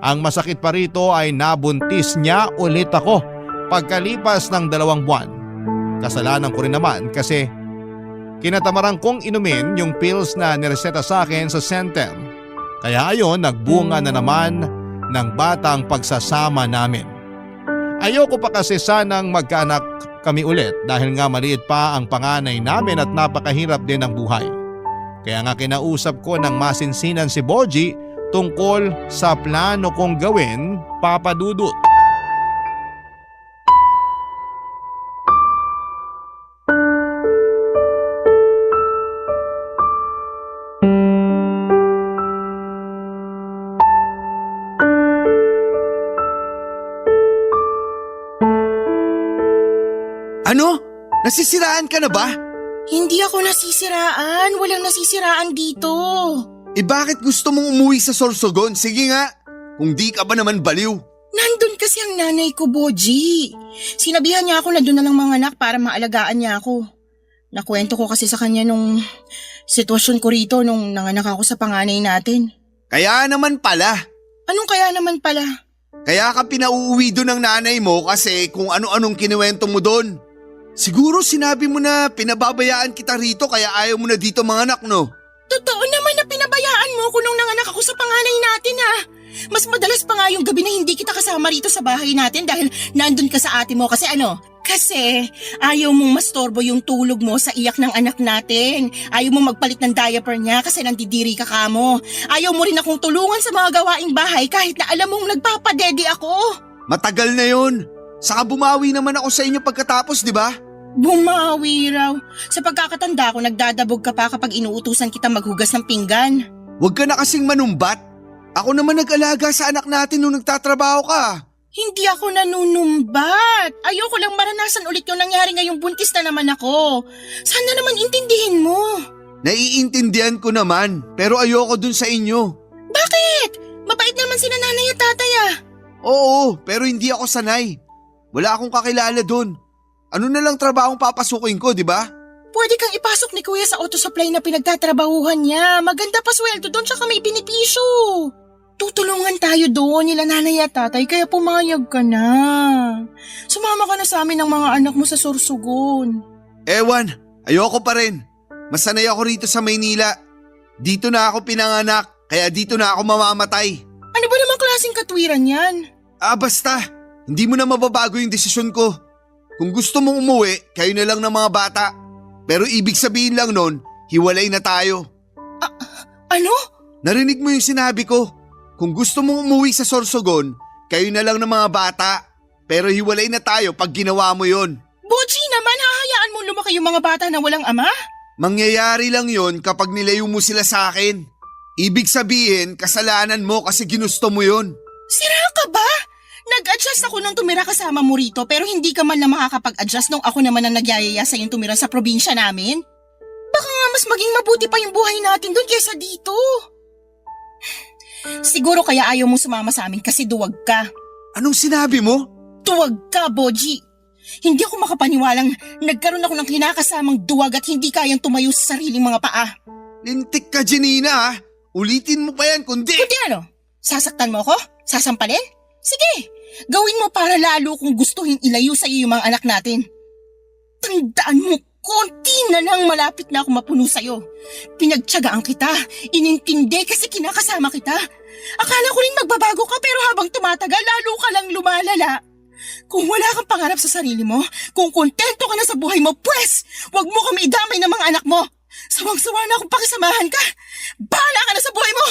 Ang masakit pa rito ay nabuntis niya ulit ako pagkalipas ng 2 buwan. Kasalanan ko rin naman kasi kinatamaran kong inumin yung pills na nireseta sa akin sa center. Kaya ayon, nagbunga na naman ng batang pagsasama namin. Ayoko pa kasi sanang magkaanak kami ulit dahil nga maliit pa ang panganay namin at napakahirap din ang buhay. Kaya nga kinausap ko ng masinsinan si Boji tungkol sa plano kong gawin, Papa Dudut. Ano? Nasisiraan ka na ba? Hindi ako nasisiraan. Walang nasisiraan dito. Bakit gusto mong umuwi sa Sorsogon? Sige nga, kung di ka ba naman baliw. Nandun kasi ang nanay ko, Boji. Sinabihan niya ako na doon na lang mga anak para maalagaan niya ako. Nakwento ko kasi sa kanya nung sitwasyon ko rito nung nanganak ako sa panganay natin. Kaya naman pala. Anong kaya naman pala? Kaya ka pinauuwi doon ng nanay mo kasi kung ano-anong kinuwento mo doon. Siguro sinabi mo na pinababayaan kita rito kaya ayaw mo na dito mga anak, no? Totoo naman na pinabayaan mo ako nung nanganak ako sa panganay natin Mas madalas pa nga yung gabi na hindi kita kasama rito sa bahay natin dahil nandun ka sa ate mo kasi Kasi ayaw mong mastorbo yung tulog mo sa iyak ng anak natin. Ayaw mong magpalit ng diaper niya kasi nandidiri ka kamo. Ayaw mo rin akong tulungan sa mga gawaing bahay kahit na alam mong nagpapadede ako. Matagal na yun. Saka bumawi naman ako sa inyo pagkatapos, di ba? Bumawi raw. Sa pagkakatanda ko, nagdadabog ka pa kapag inuutusan kita maghugas ng pinggan. Huwag ka na kasing manumbat. Ako naman nag-alaga sa anak natin nung nagtatrabaho ka. Hindi ako nanunumbat. Ayoko lang maranasan ulit yung nangyari ngayong buntis na naman ako. Sana naman intindihin mo. Naiintindihan ko naman, pero ayoko dun sa inyo. Bakit? Mabait naman sina nanay at tatay Oo, pero hindi ako sanay. Wala akong kakilala dun. Ano na lang trabahong papasukin ko, di ba? Pwede kang ipasok ni Kuya sa auto supply na pinagtatrabahuhan niya. Maganda pa sweldo doon tsaka may benepisyo. Tutulungan tayo doon nila nanay at tatay kaya pumayag ka na. Sumama ka na sa amin ng mga anak mo sa Sorsogon. Ewan, ayoko pa rin. Masanay ako rito sa Maynila. Dito na ako pinanganak, kaya dito na ako mamamatay. Ano ba namang klaseng katwiran yan? Basta, hindi mo na mababago yung desisyon ko. Kung gusto mong umuwi, kayo na lang ng mga bata. Pero ibig sabihin lang nun, hiwalay na tayo. Ano? Narinig mo yung sinabi ko. Kung gusto mong umuwi sa Sorsogon, kayo na lang ng mga bata. Pero hiwalay na tayo pag ginawa mo yon. Boji naman, hahayaan mo lumaki yung mga bata na walang ama? Mangyayari lang yon kapag nilayo mo sila sa akin. Ibig sabihin, kasalanan mo kasi ginusto mo yon. Sira ka ba? Nag-adjust ako nung tumira kasama mo rito pero hindi ka man na makakapag-adjust nung ako naman ang nagyayaya sa yung tumira sa probinsya namin. Baka nga mas maging mabuti pa yung buhay natin doon kaysa dito. Siguro kaya ayaw mo sumama sa amin kasi duwag ka. Anong sinabi mo? Duwag ka, Boji. Hindi ako makapaniwalang nagkaroon ako ng kinakasamang duwag at hindi kayang tumayo sa sariling mga paa. Lintik ka, Janina, ha? Ulitin mo pa yan kundi… Kundi ano? Sasaktan mo ako? Sasampalin? Sige, gawin mo para lalo kung gustuhin ilayo sa iyo yung mga anak natin. Tandaan mo, konti na lang malapit na ako mapuno sa'yo. Pinagtiyagaan kita, inintindi kasi kinakasama kita. Akala ko rin magbabago ka pero habang tumatagal lalo ka lang lumalala. Kung wala kang pangarap sa sarili mo, kung kontento ka na sa buhay mo, pwes, wag mo kami idamay ng mga anak mo. Sawang-sawa na akong pakisamahan ka. Bahala ka na sa buhay mo!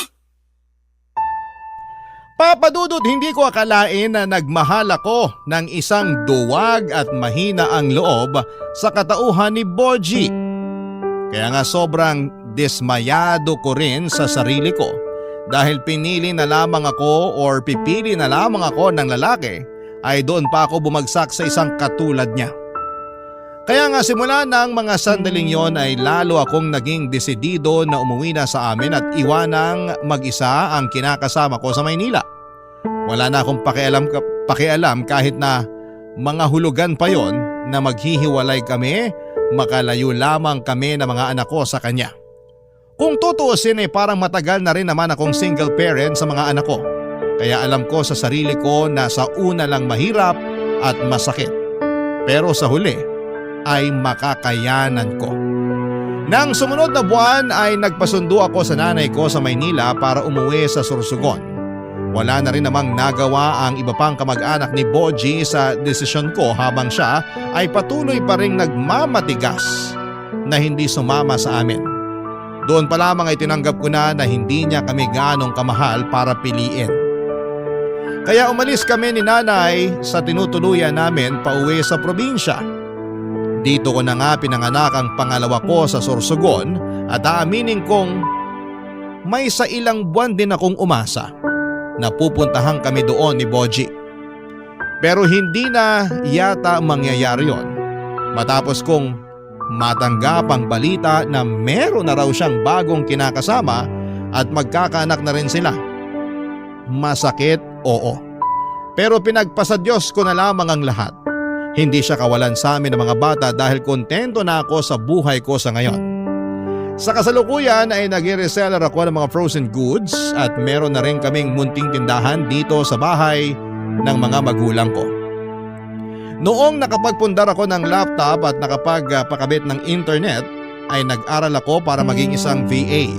Papa Dudut, hindi ko akalain na nagmahal ako ng isang duwag at mahina ang loob sa katauhan ni Boji. Kaya nga sobrang dismayado ko rin sa sarili ko dahil pinili na lamang ako or pipili na lamang ako ng lalaki ay doon pa ako bumagsak sa isang katulad niya. Kaya nga simula ng mga sandaling yon ay lalo akong naging desidido na umuwi na sa amin at iwanang mag-isa ang kinakasama ko sa Maynila. Wala na akong pakialam kahit na mga hulugan pa yon na maghihiwalay kami, makalayo lamang kami ng mga anak ko sa kanya. Kung tutuusin ay parang matagal na rin naman akong single parent sa mga anak ko. Kaya alam ko sa sarili ko na sa una lang mahirap at masakit. Pero sa huli ay makakayanan ko. Nang sumunod na buwan ay nagpasundo ako sa nanay ko sa Maynila para umuwi sa Sorsogon. Wala na rin namang nagawa ang iba pang kamag-anak ni Boji sa desisyon ko habang siya ay patuloy pa ring nagmamatigas na hindi sumama sa amin. Doon pa lamang ay tinanggap ko na hindi niya kami ganong kamahal para piliin. Kaya umalis kami ni nanay sa tinutuluyan namin pauwi sa probinsya. Dito ko na nga pinanganak ang pangalawa ko sa Sorsogon at aaminin kong may sa ilang buwan din akong umasa na pupuntahan kami doon ni Boji. Pero hindi na yata mangyayari yon matapos kong matanggap ang balita na meron na raw siyang bagong kinakasama at magkakaanak na rin sila. Masakit, oo. Pero pinagpasa Diyos ko na lamang ang lahat. Hindi siya kawalan sa amin ng mga bata dahil kontento na ako sa buhay ko sa ngayon. Sa kasalukuyan ay nag-reseller ako ng mga frozen goods at meron na rin kaming munting tindahan dito sa bahay ng mga magulang ko. Noong nakapagpundar ako ng laptop at nakapagpakabit ng internet ay nag-aral ako para maging isang VA.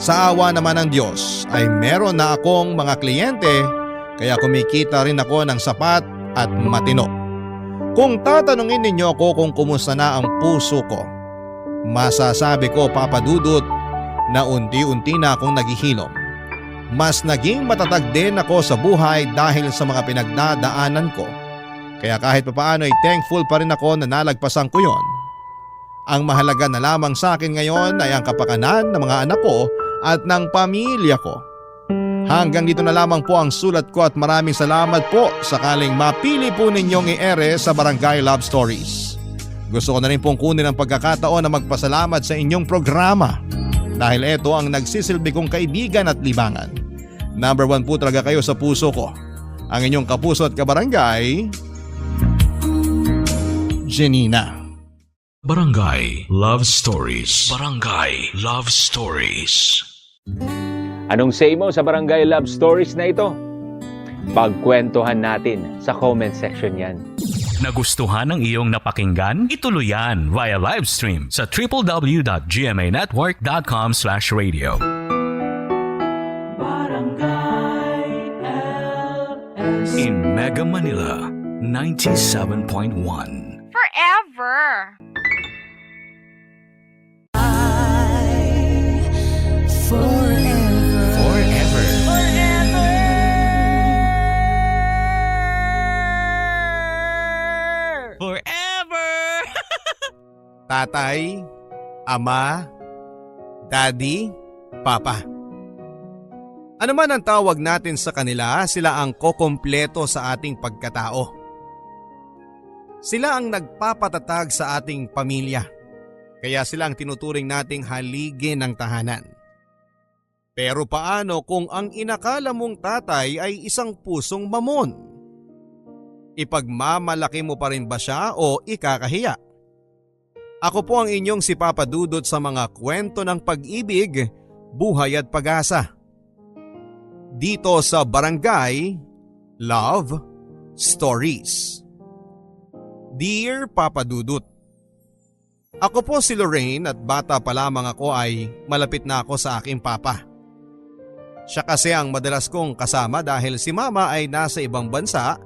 Sa awa naman ng Diyos ay meron na akong mga kliyente kaya kumikita rin ako ng sapat at matino. Kung tatanungin ninyo ako kung kumusta na ang puso ko, masasabi ko Papa Dudut na unti-unti na akong naghihilom. Mas naging matatag din ako sa buhay dahil sa mga pinagdadaanan ko. Kaya kahit papaano ay thankful pa rin ako na nalagpasan ko yon. Ang mahalaga na lamang sa akin ngayon ay ang kapakanan ng mga anak ko at ng pamilya ko. Hanggang dito na lamang po ang sulat ko at maraming salamat po sakaling mapili po ninyong i-ere sa Barangay Love Stories. Gusto ko na rin pong kunin ang pagkakataon na magpasalamat sa inyong programa dahil ito ang nagsisilbi kong kaibigan at libangan. Number 1 po talaga kayo sa puso ko. Ang inyong kapuso at kabarangay, Janina. Barangay Love Stories. Barangay Love Stories. Anong say mo sa Barangay Love Stories na ito? Pagkwentuhan natin sa comment section yan. Nagustuhan ng iyong napakinggan? Ituloy yan via live stream sa www.gmanetwork.com/radio. In Mega Manila, 97.1. Forever. Forever. Forever. tatay, ama, daddy, papa. Ano man ang tawag natin sa kanila, sila ang kokompleto sa ating pagkatao. Sila ang nagpapatatag sa ating pamilya, kaya sila ang tinuturing nating haligi ng tahanan. Pero paano kung ang inakala mong tatay ay isang pusong mamon? Ipagmamalaki mo pa rin ba siya o ikakahiya? Ako po ang inyong si Papa Dudut sa mga kwento ng pag-ibig, buhay at pag-asa. Dito sa Barangay Love Stories. Dear Papa Dudut, ako po si Lorraine at bata pa lamang ako ay malapit na ako sa aking papa. Siya kasi ang madalas kong kasama dahil si mama ay nasa ibang bansa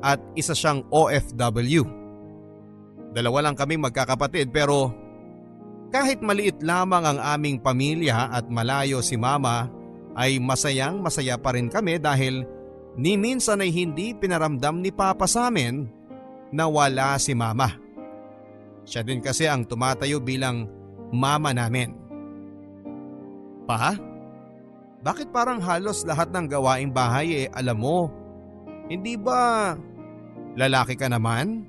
at isa siyang OFW. Dalawa lang kaming magkakapatid pero kahit maliit lamang ang aming pamilya at malayo si mama ay masayang masaya pa rin kami dahil ni minsan ay hindi pinaramdam ni Papa sa amin na wala si mama. Siya din kasi ang tumatayo bilang mama namin. Pa? Bakit parang halos lahat ng gawaing bahay alam mo? Hindi ba lalaki ka naman?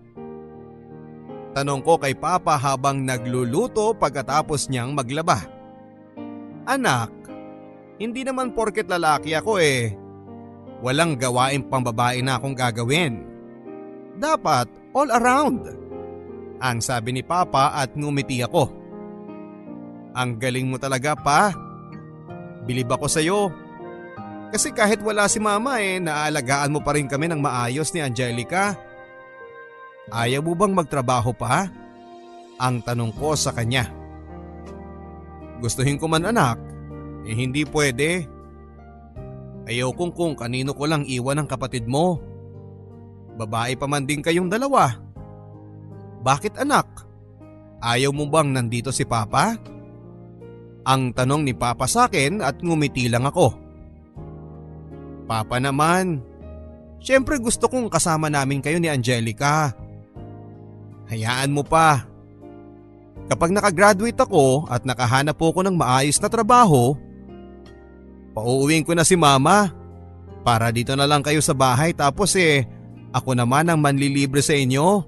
Tanong ko kay Papa habang nagluluto pagkatapos niyang maglaba. Anak, hindi naman porket lalaki ako walang gawaing pambabae na akong gagawin. Dapat all around. Ang sabi ni Papa at ngumiti ako. Ang galing mo talaga pa. Bilib ako sa'yo. Kasi kahit wala si mama naalagaan mo pa rin kami ng maayos ni Angelica. Ayaw mo bang magtrabaho pa? Ang tanong ko sa kanya. Gustuhin ko man anak, hindi pwede. Ayaw kung kanino ko lang iwan ang kapatid mo. Babae pa man din kayong dalawa. Bakit anak? Ayaw mo bang nandito si Papa? Ang tanong ni Papa sa akin at ngumiti lang ako. Papa naman, syempre gusto kong kasama namin kayo ni Angelica. Hayaan mo pa. Kapag nakagraduate ako at nakahanap po ako ng maayos na trabaho, pauuwiin ko na si mama para dito na lang kayo sa bahay tapos ako naman ang manlilibre sa inyo.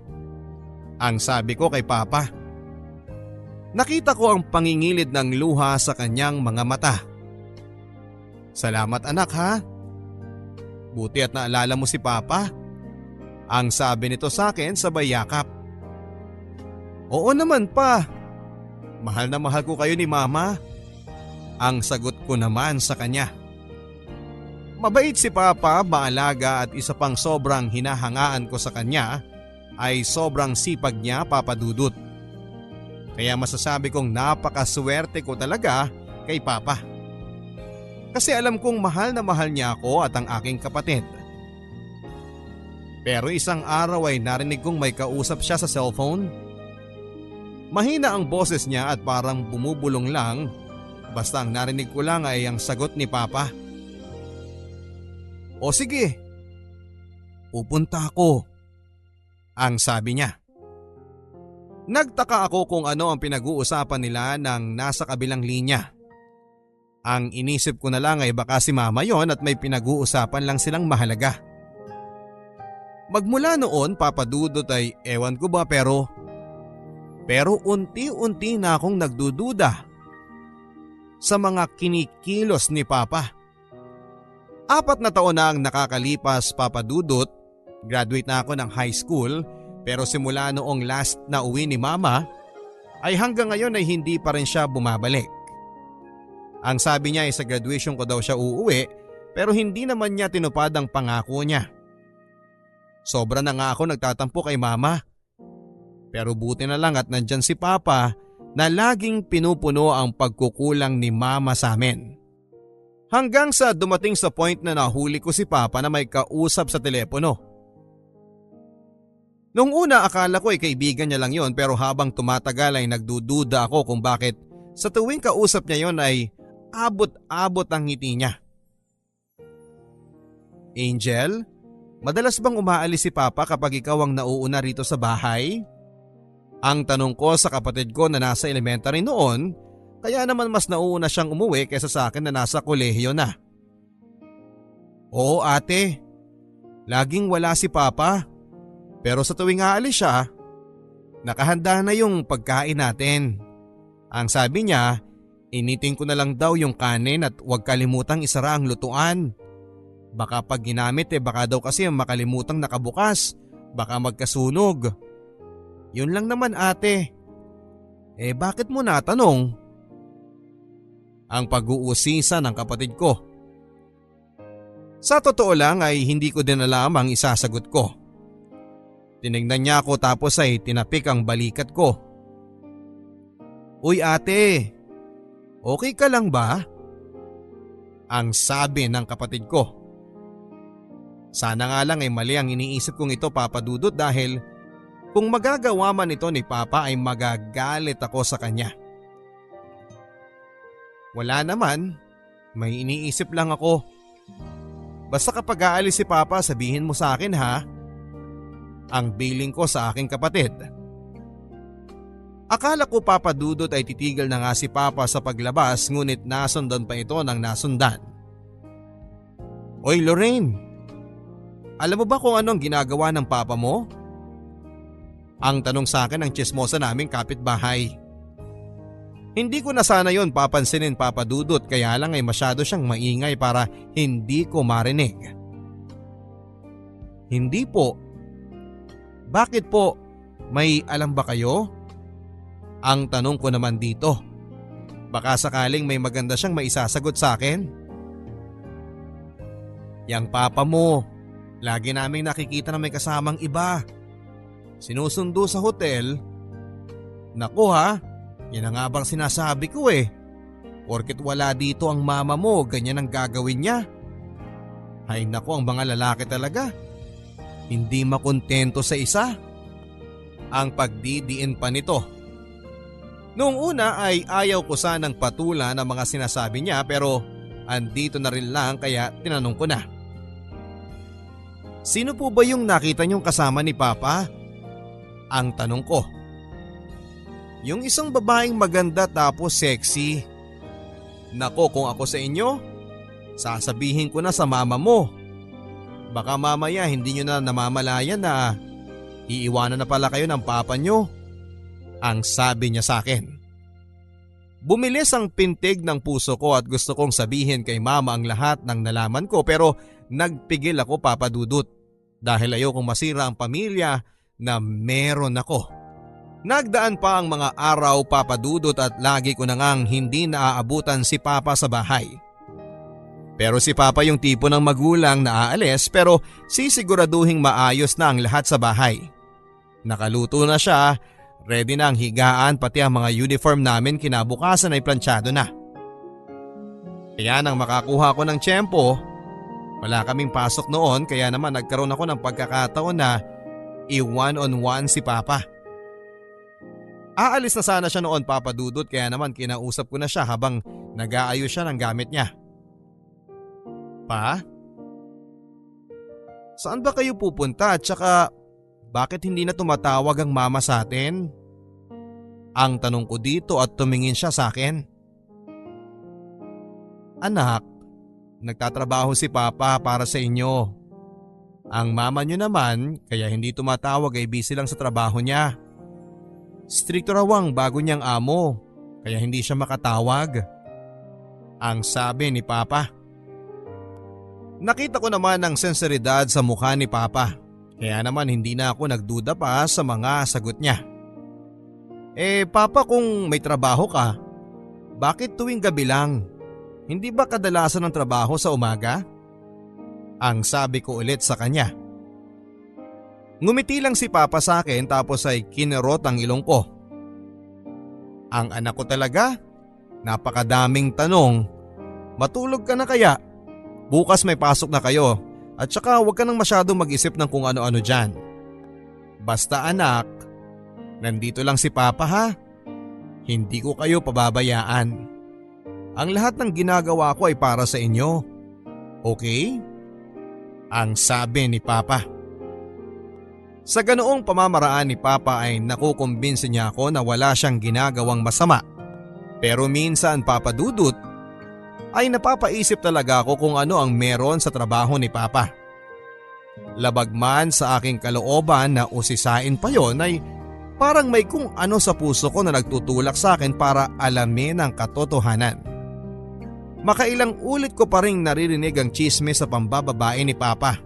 Ang sabi ko kay Papa. Nakita ko ang pangingilid ng luha sa kanyang mga mata. Salamat anak ha. Buti at naalala mo si Papa. Ang sabi nito sa akin sabay yakap. Oo naman pa. Mahal na mahal ko kayo ni Mama. Ang sagot ko naman sa kanya. Mabait si Papa, maalaga at isa pang sobrang hinahangaan ko sa kanya ay sobrang sipag niya, Papa Dudut. Kaya masasabi kong napakaswerte ko talaga kay Papa. Kasi alam kong mahal na mahal niya ako at ang aking kapatid. Pero isang araw ay narinig kong may kausap siya sa cellphone. Mahina ang boses niya at parang bumubulong lang, basta ang narinig ko lang ay ang sagot ni Papa. O sige, pupunta ako, ang sabi niya. Nagtaka ako kung ano ang pinag-uusapan nila nang nasa kabilang linya. Ang inisip ko na lang ay baka si Mama yon at may pinag-uusapan lang silang mahalaga. Magmula noon, Papa Dudut ay ewan ko ba pero unti-unti na akong nagdududa sa mga kinikilos ni Papa. 4 na taon na ang nakakalipas, Papa Dudut. Graduate na ako ng high school pero simula noong last na uwi ni Mama ay hanggang ngayon ay hindi pa rin siya bumabalik. Ang sabi niya ay sa graduation ko daw siya uuwi pero hindi naman niya tinupad ang pangako niya. Sobra na nga ako nagtatampo kay Mama. Pero buti na lang at nandyan si Papa na laging pinupuno ang pagkukulang ni Mama sa amin. Hanggang sa dumating sa point na nahuli ko si Papa na may kausap sa telepono. Nung una akala ko ay kaibigan niya lang yon pero habang tumatagal ay nagdududa ako kung bakit sa tuwing kausap niya yon ay abot-abot ang ngiti niya. Angel, madalas bang umaalis si Papa kapag ikaw ang nauuna rito sa bahay? Ang tanong ko sa kapatid ko na nasa elementary noon, kaya naman mas nauuna siyang umuwi kaysa sa akin na nasa kolehiyo na. Oo ate, laging wala si Papa. Pero sa tuwing aalis siya, nakahanda na yung pagkain natin. Ang sabi niya, initin ko na lang daw yung kanin at huwag kalimutang isara ang lutuan. Baka pag ginamit baka daw kasi makalimutang nakabukas, baka magkasunog. Yun lang naman ate. Bakit mo natanong? Ang pag-uusisa ng kapatid ko. Sa totoo lang ay hindi ko din alam ang isasagot ko. Tinignan niya ako tapos ay tinapik ang balikat ko. Uy ate, okay ka lang ba? Ang sabi ng kapatid ko. Sana nga lang ay mali ang iniisip kong ito, Papa Dudut, dahil kung magagawa man ito ni Papa ay magagalit ako sa kanya. Wala naman, may iniisip lang ako. Basta kapag aalis si Papa, sabihin mo sa akin ha. Ang billing ko sa aking kapatid. Akala ko, Papa Dudut, ay titigil na nga si Papa sa paglabas, ngunit nasundan pa ito ng nasundan. Oy Lorraine, alam mo ba kung anong ginagawa ng Papa mo? Ang tanong sa akin ng tsismosa naming kapitbahay. Hindi ko na sana yon papansinin, Papa Dudut, kaya lang ay masyado siyang maingay para hindi ko marinig. Hindi po. Bakit po? May alam ba kayo? Ang tanong ko naman dito. Baka sakaling may maganda siyang maisasagot sa akin. Yang Papa mo, lagi naming nakikita na may kasamang iba. Sinusundo sa hotel. Naku ha, yan ang nga bang sinasabi ko eh. Porket wala dito ang mama mo, ganyan ang gagawin niya. Ay naku, ang mga lalaki talaga. Hindi makontento sa isa. Ang pagdidiin pa nito. Noong una ay ayaw ko sanang patulan ang mga sinasabi niya, pero andito na rin lang kaya tinanong ko na. Sino po ba yung nakita niyong kasama ni Papa? Ang tanong ko. Yung isang babaeng maganda tapos sexy. Nako, kung ako sa inyo, sasabihin ko na sa mama mo. Baka mamaya hindi nyo na namamalayan na iiwanan na pala kayo ng papa nyo. Ang sabi niya sa akin. Bumilis ang pintig ng puso ko at gusto kong sabihin kay mama ang lahat ng nalaman ko, pero nagpigil ako, Papa Dudut, dahil ayokong masira ang pamilya na meron ako. Nagdaan pa ang mga araw, Papa Dudut, at lagi ko na ngang hindi naaabutan si Papa sa bahay. Pero si Papa yung tipo ng magulang na aalis pero sisiguraduhing maayos na ang lahat sa bahay. Nakaluto na siya, ready na ang higaan, pati ang mga uniform namin kinabukasan ay planchado na. Kaya nang makakuha ko ng tiyempo, wala kaming pasok noon, kaya naman nagkaroon ako ng pagkakataon na i-one-on-one si Papa. Aalis na sana siya noon, Papa Dudut, kaya naman kinausap ko na siya habang nag-aayos siya ng gamit niya. Pa? Saan ba kayo pupunta at saka bakit hindi na tumatawag ang mama sa atin? Ang tanong ko dito at tumingin siya sa akin. Anak, nagtatrabaho si Papa para sa inyo. Ang mama niyo naman, kaya hindi tumatawag ay busy lang sa trabaho niya. Stricto raw ang bago niyang amo, kaya hindi siya makatawag. Ang sabi ni Papa. Nakita ko naman ang senseridad sa mukha ni Papa, kaya naman hindi na ako nagduda pa sa mga sagot niya. Papa, kung may trabaho ka, bakit tuwing gabi lang? Hindi ba kadalasan ng trabaho sa umaga? Ang sabi ko ulit sa kanya. Ngumiti lang si Papa sa akin tapos ay kinerot ang ilong ko. Ang anak ko talaga? Napakadaming tanong. Matulog ka na kaya? Bukas may pasok na kayo at saka huwag ka nang masyadong mag-isip ng kung ano-ano dyan. Basta anak, nandito lang si Papa ha. Hindi ko kayo pababayaan. Ang lahat ng ginagawa ko ay para sa inyo. Okay? Ang sabi ni Papa. Sa ganoong pamamaraan ni Papa ay nakukumbinsi niya ako na wala siyang ginagawang masama. Pero minsan, Papa Dudut, ay napapaisip talaga ako kung ano ang meron sa trabaho ni Papa. Labag man sa aking kalooban na usisain pa yon ay parang may kung ano sa puso ko na nagtutulak sa akin para alamin ang katotohanan. Makailang ulit ko pa ring naririnig ang chismis sa pambababae ni Papa.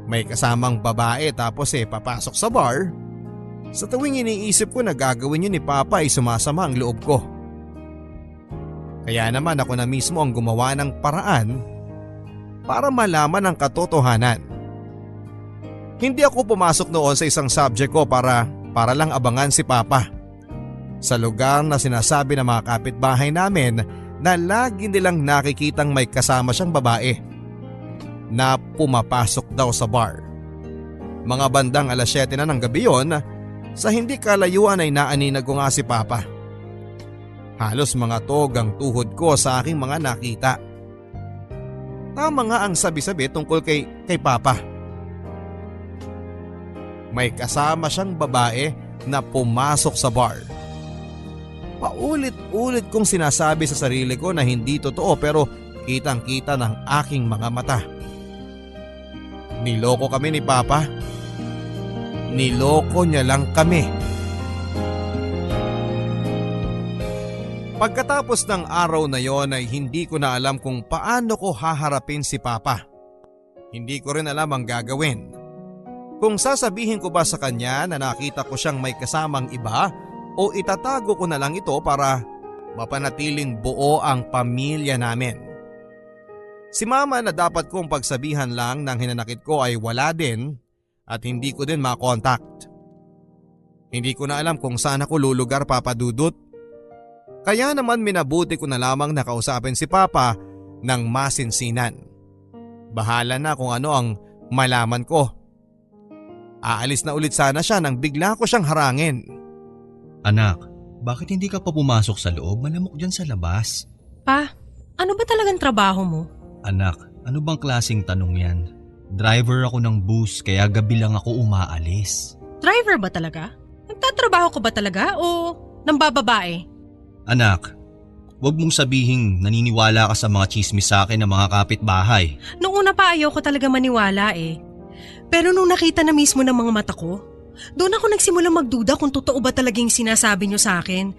May kasamang babae tapos papasok sa bar. Sa tuwing iniisip ko na gagawin yun ni Papa ay sumasama ang loob ko. Kaya naman ako na mismo ang gumawa ng paraan para malaman ang katotohanan. Hindi ako pumasok noon sa isang subject ko para lang abangan si Papa. Sa lugar na sinasabi ng mga kapitbahay namin na lagi nilang nakikitang may kasama siyang babae. na pumapasok daw sa bar. Mga bandang 7:00 na ng gabi yon, sa hindi kalayuan ay naaninag ko nga si Papa. Halos mga tog ang tuhod ko sa aking mga nakita. Tama nga ang sabi-sabi tungkol kay Papa. May kasama siyang babae na pumasok sa bar. Paulit-ulit kong sinasabi sa sarili ko na hindi totoo pero kitang-kita ng aking mga mata. Niloko kami ni Papa. Niloko niya lang kami. Pagkatapos ng araw na yon ay hindi ko na alam kung paano ko haharapin si Papa. Hindi ko rin alam ang gagawin. Kung sasabihin ko ba sa kanya na nakita ko siyang may kasamang iba o itatago ko na lang ito para mapanatiling buo ang pamilya namin. Si Mama na dapat kong pagsabihan lang ng hinanakit ko ay wala din at hindi ko din makontakt. Hindi ko na alam kung saan ako lulugar, Papa Dudut. Kaya naman minabuti ko na lamang nakausapin si Papa ng masinsinan. Bahala na kung ano ang malaman ko. Aalis na ulit sana siya nang bigla ko siyang harangin. Anak, bakit hindi ka pa pumasok sa loob? Malamok dyan sa labas. Pa, ano ba talagang trabaho mo? Anak, ano bang klaseng tanong yan? Driver ako ng bus kaya gabi lang ako umaalis. Driver ba talaga? Nagtatrabaho ka ba talaga o nambababae? Anak, wag mong sabihing naniniwala ka sa mga chismis sa akin ng mga kapitbahay. Noong una pa ayaw ko talaga maniwala eh. Pero nung nakita na mismo ng mga mata ko, doon ako nagsimula magduda kung totoo ba talaga yung sinasabi niyo sa akin.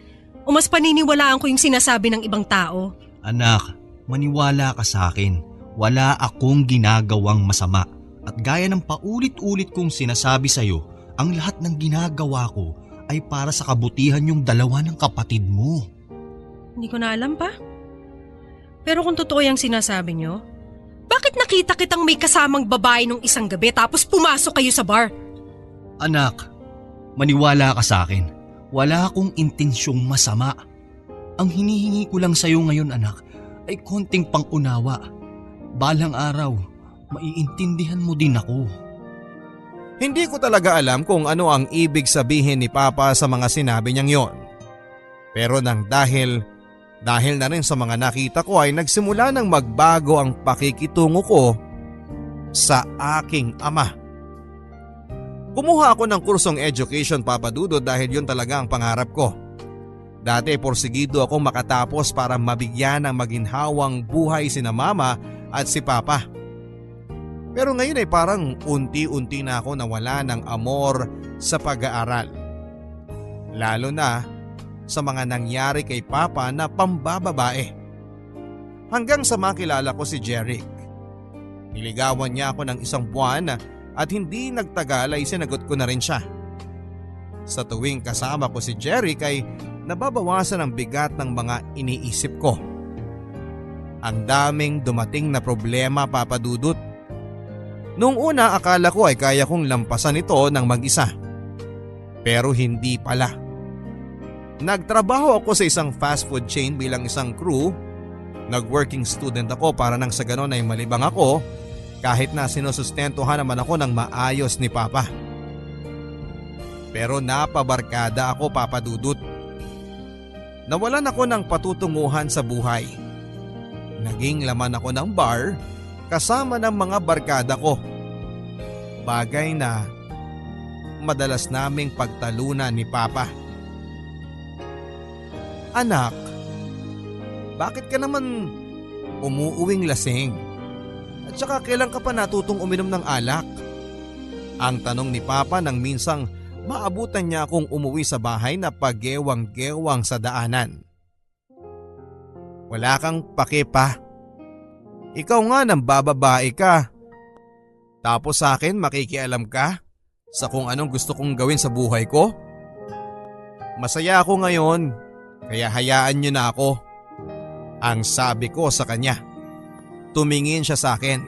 O mas paniniwalaan ko yung sinasabi ng ibang tao. Anak, maniwala ka sa akin. Wala akong ginagawang masama. At gaya ng paulit-ulit kong sinasabi sa'yo, ang lahat ng ginagawa ko ay para sa kabutihan yung dalawa ng kapatid mo. Hindi ko na alam pa. Pero kung totoo yung sinasabi niyo, bakit nakita kitang may kasamang babae nung isang gabi tapos pumasok kayo sa bar? Anak, maniwala ka sa akin. Wala akong intensyong masama. Ang hinihingi ko lang sa'yo ngayon, anak, ay konting pangunawa. Balang araw, maiintindihan mo din ako. Hindi ko talaga alam kung ano ang ibig sabihin ni Papa sa mga sinabi niyang yon. Pero dahil na rin sa mga nakita ko ay nagsimula nang magbago ang pakikitungo ko sa aking ama. Kumuha ako ng kursong education, Papa Dudut, dahil yun talaga ang pangarap ko. Dati porsigido ako makatapos para mabigyan ng maginhawang buhay sina Mama at si Papa. Pero ngayon ay parang unti-unti na ako nawala ng amor sa pag-aaral. Lalo na sa mga nangyari kay Papa na pambababae. Hanggang sa makilala ko si Jeric. Niligawan niya ako ng 1 buwan at hindi nagtagal ay sinagot ko na rin siya. Sa tuwing kasama ko si Jeric ay nababawasan ang bigat ng mga iniisip ko. Ang daming dumating na problema, Papa Dudut. Noong una akala ko ay kaya kong lampasan ito ng mag-isa. Pero hindi pala. Nagtrabaho ako sa isang fast food chain bilang isang crew. Nag-working student ako para nang sa ganon ay malibang ako kahit na sinusustentuhan naman ako ng maayos ni Papa. Pero napabarkada ako, Papa Dudut. Nawalan ako ng patutunguhan sa buhay. Naging laman ako ng bar kasama ng mga barkada ko. Bagay na madalas naming pagtalunan ni Papa. Anak, bakit ka naman umuuwing lasing? At saka kailan ka pa natutong uminom ng alak? Ang tanong ni Papa nang minsang maabutan niya akong umuwi sa bahay na pagewang-gewang sa daanan. Wala kang pake pa. Ikaw nga nang bababae ka. Tapos sa akin makikialam ka sa kung anong gusto kong gawin sa buhay ko? Masaya ako ngayon, kaya hayaan niyo na ako. Ang sabi ko sa kanya. Tumingin siya sa akin.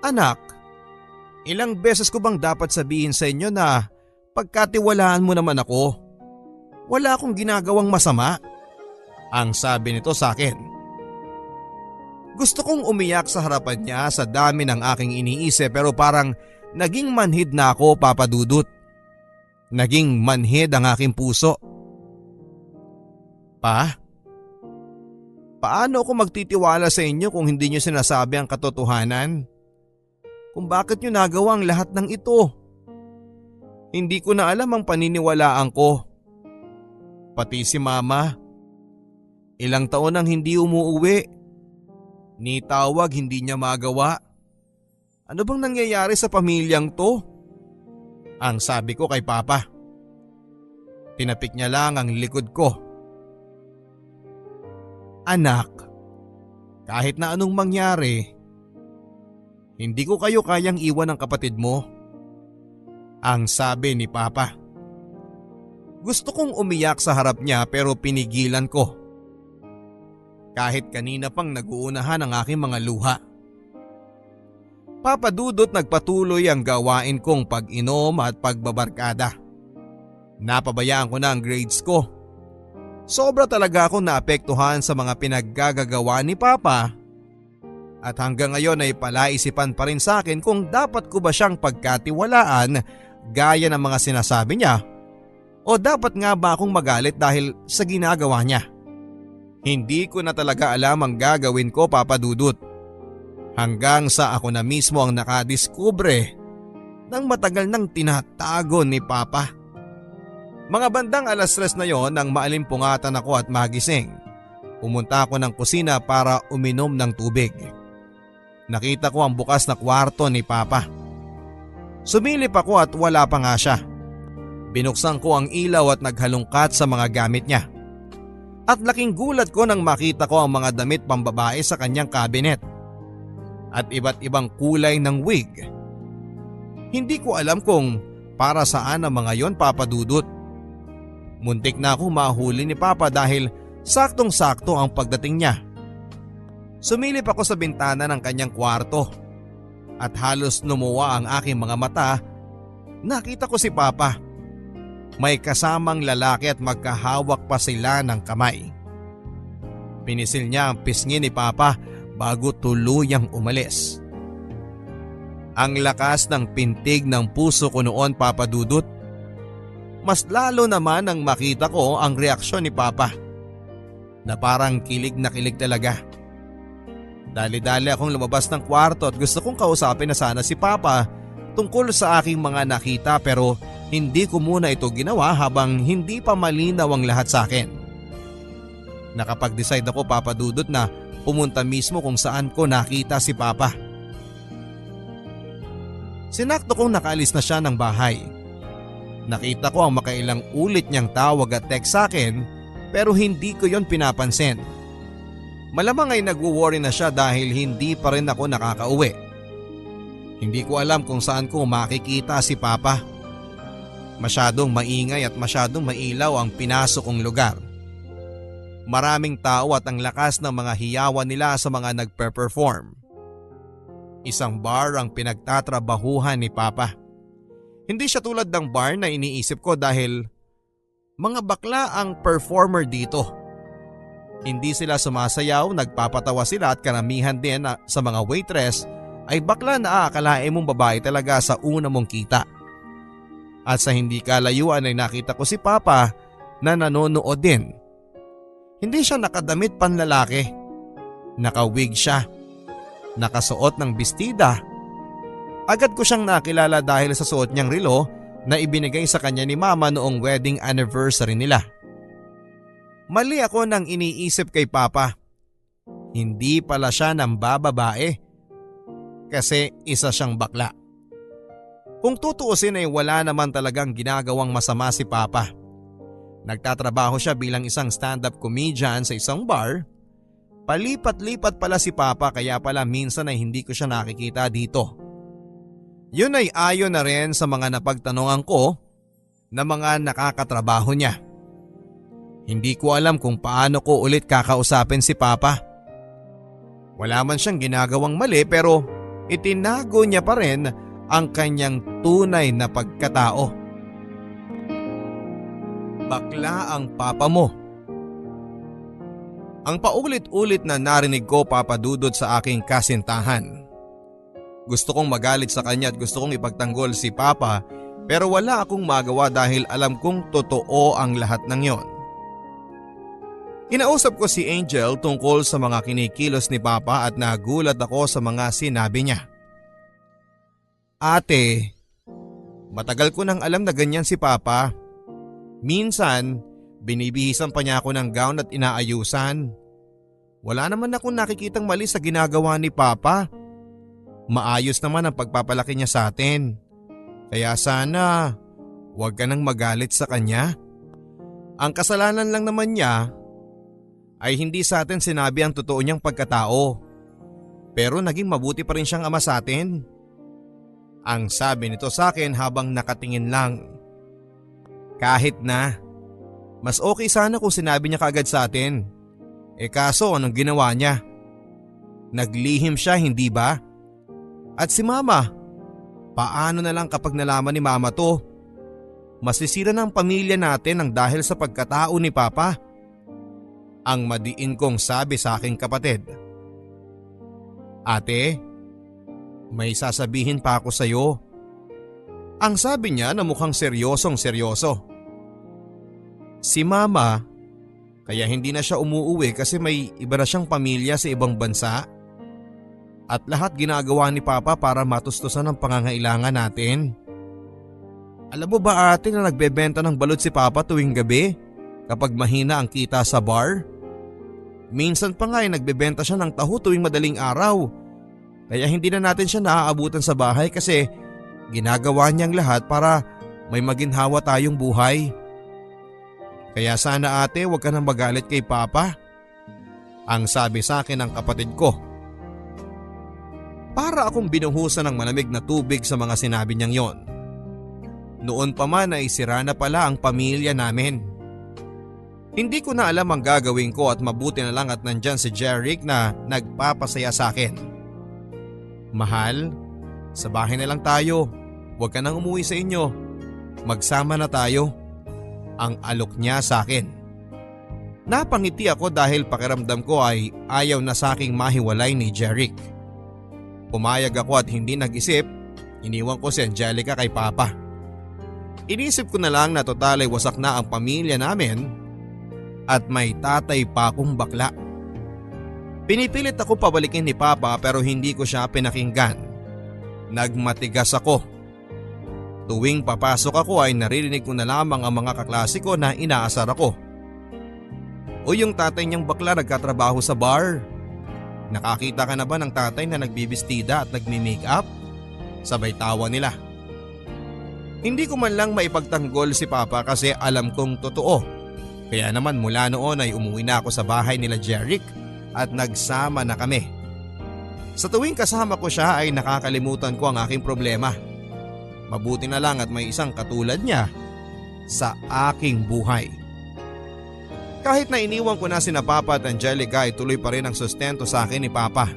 Anak, ilang beses ko bang dapat sabihin sa inyo na pagkatiwalaan mo naman ako? Wala akong ginagawang masama. Ang sabi nito sa akin. Gusto kong umiyak sa harapan niya sa dami ng aking iniisip pero parang naging manhid na ako, Papa Dudut. Naging manhid ang aking puso. Pa? Paano ako magtitiwala sa inyo kung hindi niyo sinasabi ang katotohanan? Kung bakit niyo nagawa ang lahat ng ito? Hindi ko na alam ang paniniwalaan ko. Pati si Mama. Ilang taon nang hindi umuuwi. Ni tawag hindi niya magawa. Ano bang nangyayari sa pamilyang to? Ang sabi ko kay Papa. Tinapik niya lang ang likod ko. Anak, kahit na anong mangyari, hindi ko kayo kayang iwan ng kapatid mo. Ang sabi ni Papa. Gusto kong umiyak sa harap niya pero pinigilan ko. Kahit kanina pang nag-uunahan ang aking mga luha. Papa Dudut, nagpatuloy ang gawain kong pag-inom at pagbabarkada. Napabayaan ko na ang grades ko. Sobra talaga akong naapektuhan sa mga pinaggagawa ni Papa. At hanggang ngayon ay palaisipan pa rin sa akin kung dapat ko ba siyang pagkatiwalaan gaya ng mga sinasabi niya o dapat nga ba akong magalit dahil sa ginagawa niya. Hindi ko na talaga alam ang gagawin ko, Papa Dudut. Hanggang sa ako na mismo ang nakadiskubre ng matagal nang tinatago ni Papa. Mga bandang 3:00 na yon nang maalimpungatan ako at magising. Pumunta ako ng kusina para uminom ng tubig. Nakita ko ang bukas na kwarto ni Papa. Sumilip ako at wala pa nga siya. Binuksan ko ang ilaw at naghalungkat sa mga gamit niya. At laking gulat ko nang makita ko ang mga damit pambabae sa kanyang kabinet. At iba't ibang kulay ng wig. Hindi ko alam kung para saan ang mga yon, Papa Dudut. Muntik na ako mahuli ni Papa dahil saktong-sakto ang pagdating niya. Sumilip ako sa bintana ng kanyang kwarto at halos lumuwa ang aking mga mata. Nakita ko si Papa. May kasamang lalaki at magkahawak pa sila ng kamay. Pinisil niya ang pisngi ni Papa bago tuluyang umalis. Ang lakas ng pintig ng puso ko noon, Papa Dudut. Mas lalo naman nang makita ko ang reaksyon ni Papa na parang kilig na kilig talaga. Dali-dali akong lumabas ng kwarto at gusto kong kausapin na sana si Papa tungkol sa aking mga nakita pero hindi ko muna ito ginawa habang hindi pa malinaw ang lahat sa akin. Nakapag-decide ako, Papa Dudut, na pumunta mismo kung saan ko nakita si Papa. Sinakto kong nakaalis na siya ng bahay. Nakita ko ang makailang ulit niyang tawag at text sa akin pero hindi ko yon pinapansin. Malamang ay nagwo-worry na siya dahil hindi pa rin ako nakakauwi. Hindi ko alam kung saan ko makikita si Papa. Masyadong maingay at masyadong mailaw ang pinasok kong lugar. Maraming tao at ang lakas ng mga hiyawan nila sa mga nagpe-perform. Isang bar ang pinagtatrabahuhan ni Papa. Hindi siya tulad ng bar na iniisip ko dahil mga bakla ang performer dito. Hindi sila sumasayaw, nagpapatawa sila at karamihan din sa mga waitress ay bakla na aakalain mong babae talaga sa una mong kita. At sa hindi kalayuan ay nakita ko si Papa na nanonood din. Hindi siya nakadamit panlalaki. Nakawig siya. Nakasuot ng bestida. Agad ko siyang nakilala dahil sa suot niyang relo na ibinigay sa kanya ni Mama noong wedding anniversary nila. Mali ako nang iniisip kay Papa. Hindi pala siya ng bababae. Kasi isa siyang bakla. Kung tutuusin ay wala naman talagang ginagawang masama si Papa. Nagtatrabaho siya bilang isang stand-up comedian sa isang bar. Palipat-lipat pala si Papa kaya pala minsan ay hindi ko siya nakikita dito. Yun ay ayon na rin sa mga napagtanungan ko na mga nakakatrabaho niya. Hindi ko alam kung paano ko ulit kakausapin si Papa. Wala man siyang ginagawang mali pero itinago niya pa rin ang kanyang tunay na pagkatao. Bakla ang papa mo. Ang paulit-ulit na narinig ko, Papa Dudut, sa aking kasintahan. Gusto kong magalit sa kanya at gusto kong ipagtanggol si Papa, pero wala akong magawa dahil alam kong totoo ang lahat ng yon. Kinausap ko si Angel tungkol sa mga kinikilos ni Papa at nagulat ako sa mga sinabi niya. Ate, matagal ko nang alam na ganyan si Papa. Minsan, binibihisan pa niya ako ng gown at inaayusan. Wala naman akong nakikitang mali sa ginagawa ni Papa. Maayos naman ang pagpapalaki niya sa atin. Kaya sana, huwag ka nang magalit sa kanya. Ang kasalanan lang naman niya ay hindi sa atin sinabi ang totoo niyang pagkatao. Pero naging mabuti pa rin siyang ama sa atin. Ang sabi nito sa akin habang nakatingin lang. Kahit na, mas okay sana kung sinabi niya kaagad sa atin. Kaso anong ginawa niya? Naglihim siya, hindi ba? At si Mama, paano na lang kapag nalaman ni Mama to? Masisira ng pamilya natin ang dahil sa pagkatao ni Papa. Ang madiin kong sabi sa aking kapatid. Ate, may sasabihin pa ako sa'yo. Ang sabi niya na mukhang seryosong seryoso. Si Mama, kaya hindi na siya umuuwi kasi may iba na siyang pamilya sa ibang bansa. At lahat ginagawa ni Papa para matustusan ang pangangailangan natin. Alam mo ba ate na nagbebenta ng balot si Papa tuwing gabi kapag mahina ang kita sa bar? Minsan pa nga ay nagbebenta siya ng taho tuwing madaling araw. Kaya hindi na natin siya naaabutan sa bahay kasi ginagawa niyang lahat para may maginhawa tayong buhay. Kaya sana ate huwag ka nang magalit kay Papa. Ang sabi sa akin ng kapatid ko. Para akong binuhusan ng malamig na tubig sa mga sinabi niyang yon. Noon pa man ay sira na pala ang pamilya namin. Hindi ko na alam ang gagawin ko at mabuti na lang at nandyan si Jeric na nagpapasaya sa akin. Mahal, sa bahay na lang tayo. Huwag ka nang umuwi sa inyo. Magsama na tayo. Ang alok niya sa akin. Napangiti ako dahil pakiramdam ko ay ayaw na sa aking mahiwalay ni Jeric. Pumayag ako at hindi nag-isip, iniwan ko si Angelica kay Papa. Inisip ko na lang na total ay wasak na ang pamilya namin at may tatay pa akong bakla. Pinipilit ako pabalikin ni Papa pero hindi ko siya pinakinggan. Nagmatigas ako. Tuwing papasok ako ay naririnig ko na lamang ang mga kaklase ko na inaasar ako. O yung tatay niyang bakla nagkatrabaho sa bar. Nakakita ka na ba ng tatay na nagbibistida at nagmi-makeup? Sabay tawa nila. Hindi ko man lang maipagtanggol si Papa kasi alam kong totoo. Kaya naman mula noon ay umuwi na ako sa bahay nila Jeric at nagsama na kami. Sa tuwing kasama ko siya ay nakakalimutan ko ang aking problema. Mabuti na lang at may isang katulad niya sa aking buhay. Kahit na iniwan ko na sina Papa at Angelica ay tuloy pa rin ang sustento sa akin ni Papa.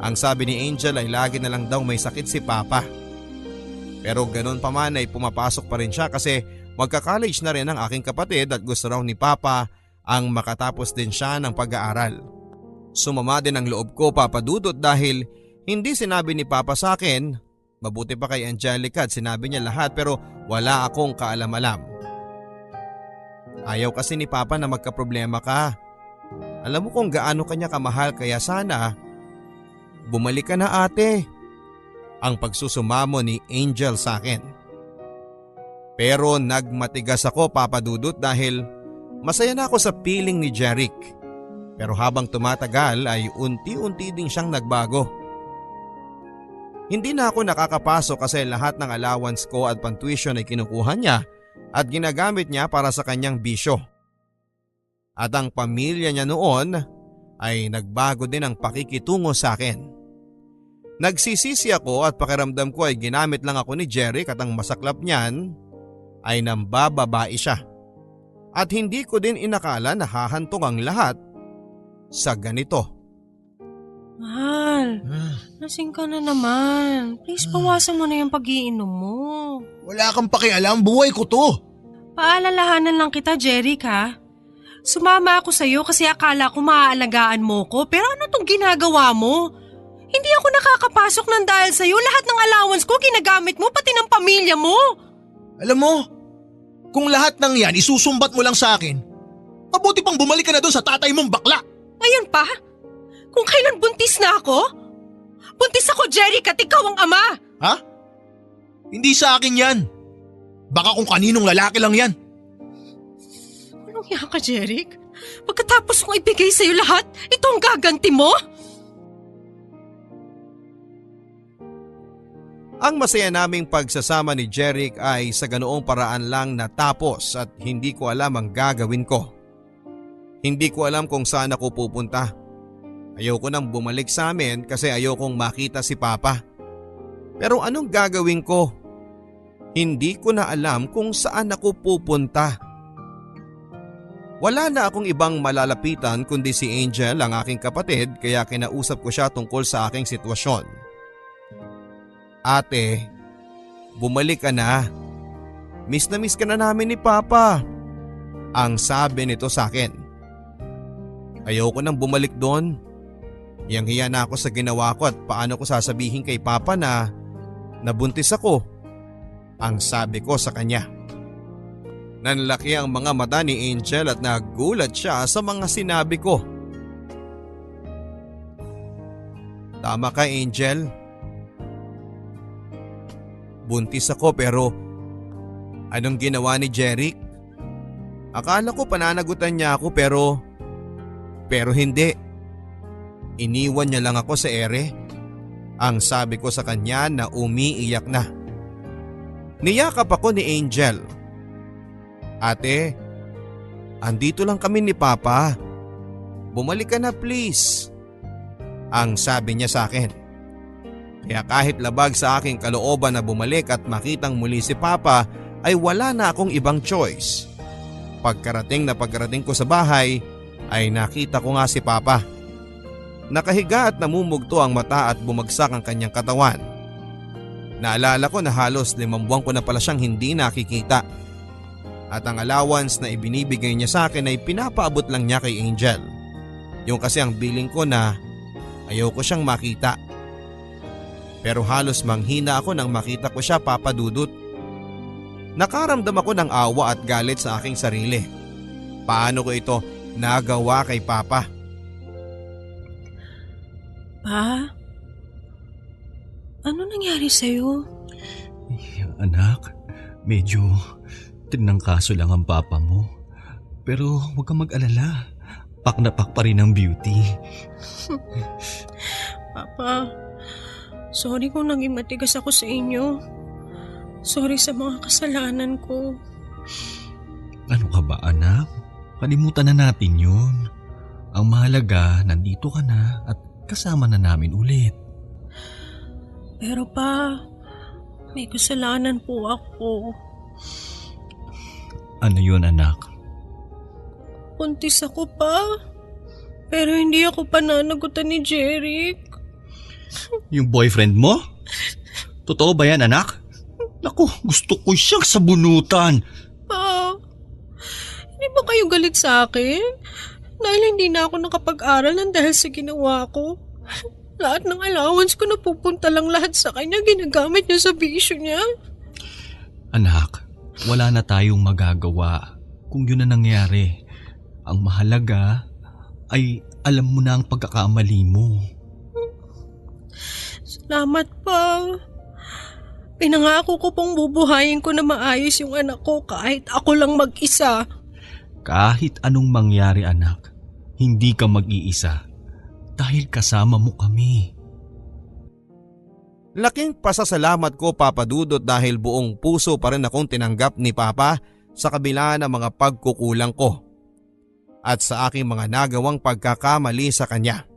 Ang sabi ni Angel ay lagi na lang daw may sakit si Papa. Pero ganoon pa man ay pumapasok pa rin siya kasi magka-college na rin ang aking kapatid at gusto raw ni Papa ang makatapos din siya ng pag-aaral. Sumama din ang loob ko, Papa Dudut, dahil hindi sinabi ni Papa sa akin. Mabuti pa kay Angelica at sinabi niya lahat pero wala akong kaalam-alam. Ayaw kasi ni Papa na magkaproblema ka. Alam mo kung gaano kanya kamahal kaya sana bumalik ka na ate. Ang pagsusumamo ni Angel sa akin. Pero nagmatigas ako, Papa Dudut, dahil masaya na ako sa piling ni Jeric. Pero habang tumatagal ay unti-unti din siyang nagbago. Hindi na ako nakakapasok kasi lahat ng allowance ko at pantuition ay kinukuha niya at ginagamit niya para sa kanyang bisyo. At ang pamilya niya noon ay nagbago din ang pakikitungo sa akin. Nagsisisi ako at pakiramdam ko ay ginamit lang ako ni Jeric at ang masaklap niyan ay nambababae siya. At hindi ko din inakala na hahantong ang lahat sa ganito. Mahal, lasing ka na naman. Please bawasan mo na yung pag-iinom mo. Wala kang pakialam, buhay ko to. Paalalahanan lang kita, Jeric ha. Sumama ako sa'yo kasi akala ko maaalagaan mo ko, pero ano tong ginagawa mo? Hindi ako nakakapasok ng dahil sa'yo. Lahat ng allowance ko ginagamit mo, pati ng pamilya mo. Alam mo, kung lahat ng yan isusumbat mo lang sa akin, mabuti pang bumalik ka na doon sa tatay mong bakla. Ngayon pa? Kung kailan buntis na ako? Buntis ako, Jeric, at ikaw ang ama. Ha? Hindi sa akin yan. Baka kung kaninong lalaki lang yan. Anong yan ka, Jeric? Pagkatapos kong ibigay sa'yo lahat, ito ang gaganti mo? Ang masaya naming pagsasama ni Jeric ay sa ganoong paraan lang natapos at hindi ko alam ang gagawin ko. Hindi ko alam kung saan ako pupunta. Ayoko nang bumalik sa amin kasi ayokong makita si Papa. Pero anong gagawin ko? Hindi ko na alam kung saan ako pupunta. Wala na akong ibang malalapitan kundi si Angel, ang aking kapatid, kaya kinausap ko siya tungkol sa aking sitwasyon. Ate, bumalik ka na. Miss na miss ka na namin ni Papa. Ang sabi nito sa akin. Ayoko nang bumalik doon. Hiyang-hiya na ako sa ginawa ko at paano ko sasabihin kay Papa na nabuntis ako. Ang sabi ko sa kanya. Nanlaki ang mga mata ni Angel at nagulat siya sa mga sinabi ko. Tama ka, Angel. Buntis ako pero anong ginawa ni Jeric? Akala ko pananagutan niya ako pero hindi. Iniwan niya lang ako sa ere. Ang sabi ko sa kanya na umiiyak na. Niyakap ako ni Angel. Ate, andito lang kami ni Papa. Bumalik ka na please. Ang sabi niya sa akin. Kaya kahit labag sa aking kalooban na bumalik at makitang muli si Papa ay wala na akong ibang choice. Pagkarating ko sa bahay ay nakita ko nga si Papa. Nakahiga at namumugto ang mata at bumagsak ang kanyang katawan. Naalala ko na halos 5 buwan ko na pala siyang hindi nakikita. At ang allowance na ibinibigay niya sa akin ay pinapaabot lang niya kay Angel. Yung kasi ang billing ko na ayoko siyang makita. Pero halos manghina ako nang makita ko siya, Papa Dudut. Nakaramdam ako ng awa at galit sa aking sarili. Paano ko ito nagawa kay Papa? Pa? Ano nangyari sa'yo? Anak, medyo tinangkaso lang ang papa mo. Pero huwag kang mag-alala. Pak na pak pa rin ang beauty. Papa, sorry kung naging matigas ako sa inyo. Sorry sa mga kasalanan ko. Ano ka ba, anak? Kalimutan na natin yun. Ang mahalaga, nandito ka na at kasama na namin ulit. Pero pa, may kasalanan po ako. Ano yun, anak? Buntis ako pa. Pero hindi ako pananagutan ni Jeric. Yung boyfriend mo? Totoo ba yan, anak? Naku, gusto ko siyang sabunutan. Pa, hindi ba kayo galit sa akin? Dahil hindi na ako nakapag-aral ng dahil sa ginawa ko. Lahat ng allowance ko napupunta lang lahat sa kanya, ginagamit niya sa bisyo niya. Anak, wala na tayong magagawa kung yun na nangyari. Ang mahalaga ay alam mo na ang pagkakamali mo. Salamat pa. Pinangako ko pong bubuhayin ko na maayos yung anak ko kahit ako lang mag-isa. Kahit anong mangyari, anak, hindi ka mag-iisa dahil kasama mo kami. Laking pasasalamat ko, Papa Dudut, dahil buong puso pa rin akong tinanggap ni Papa sa kabila ng mga pagkukulang ko at sa aking mga nagawang pagkakamali sa kanya.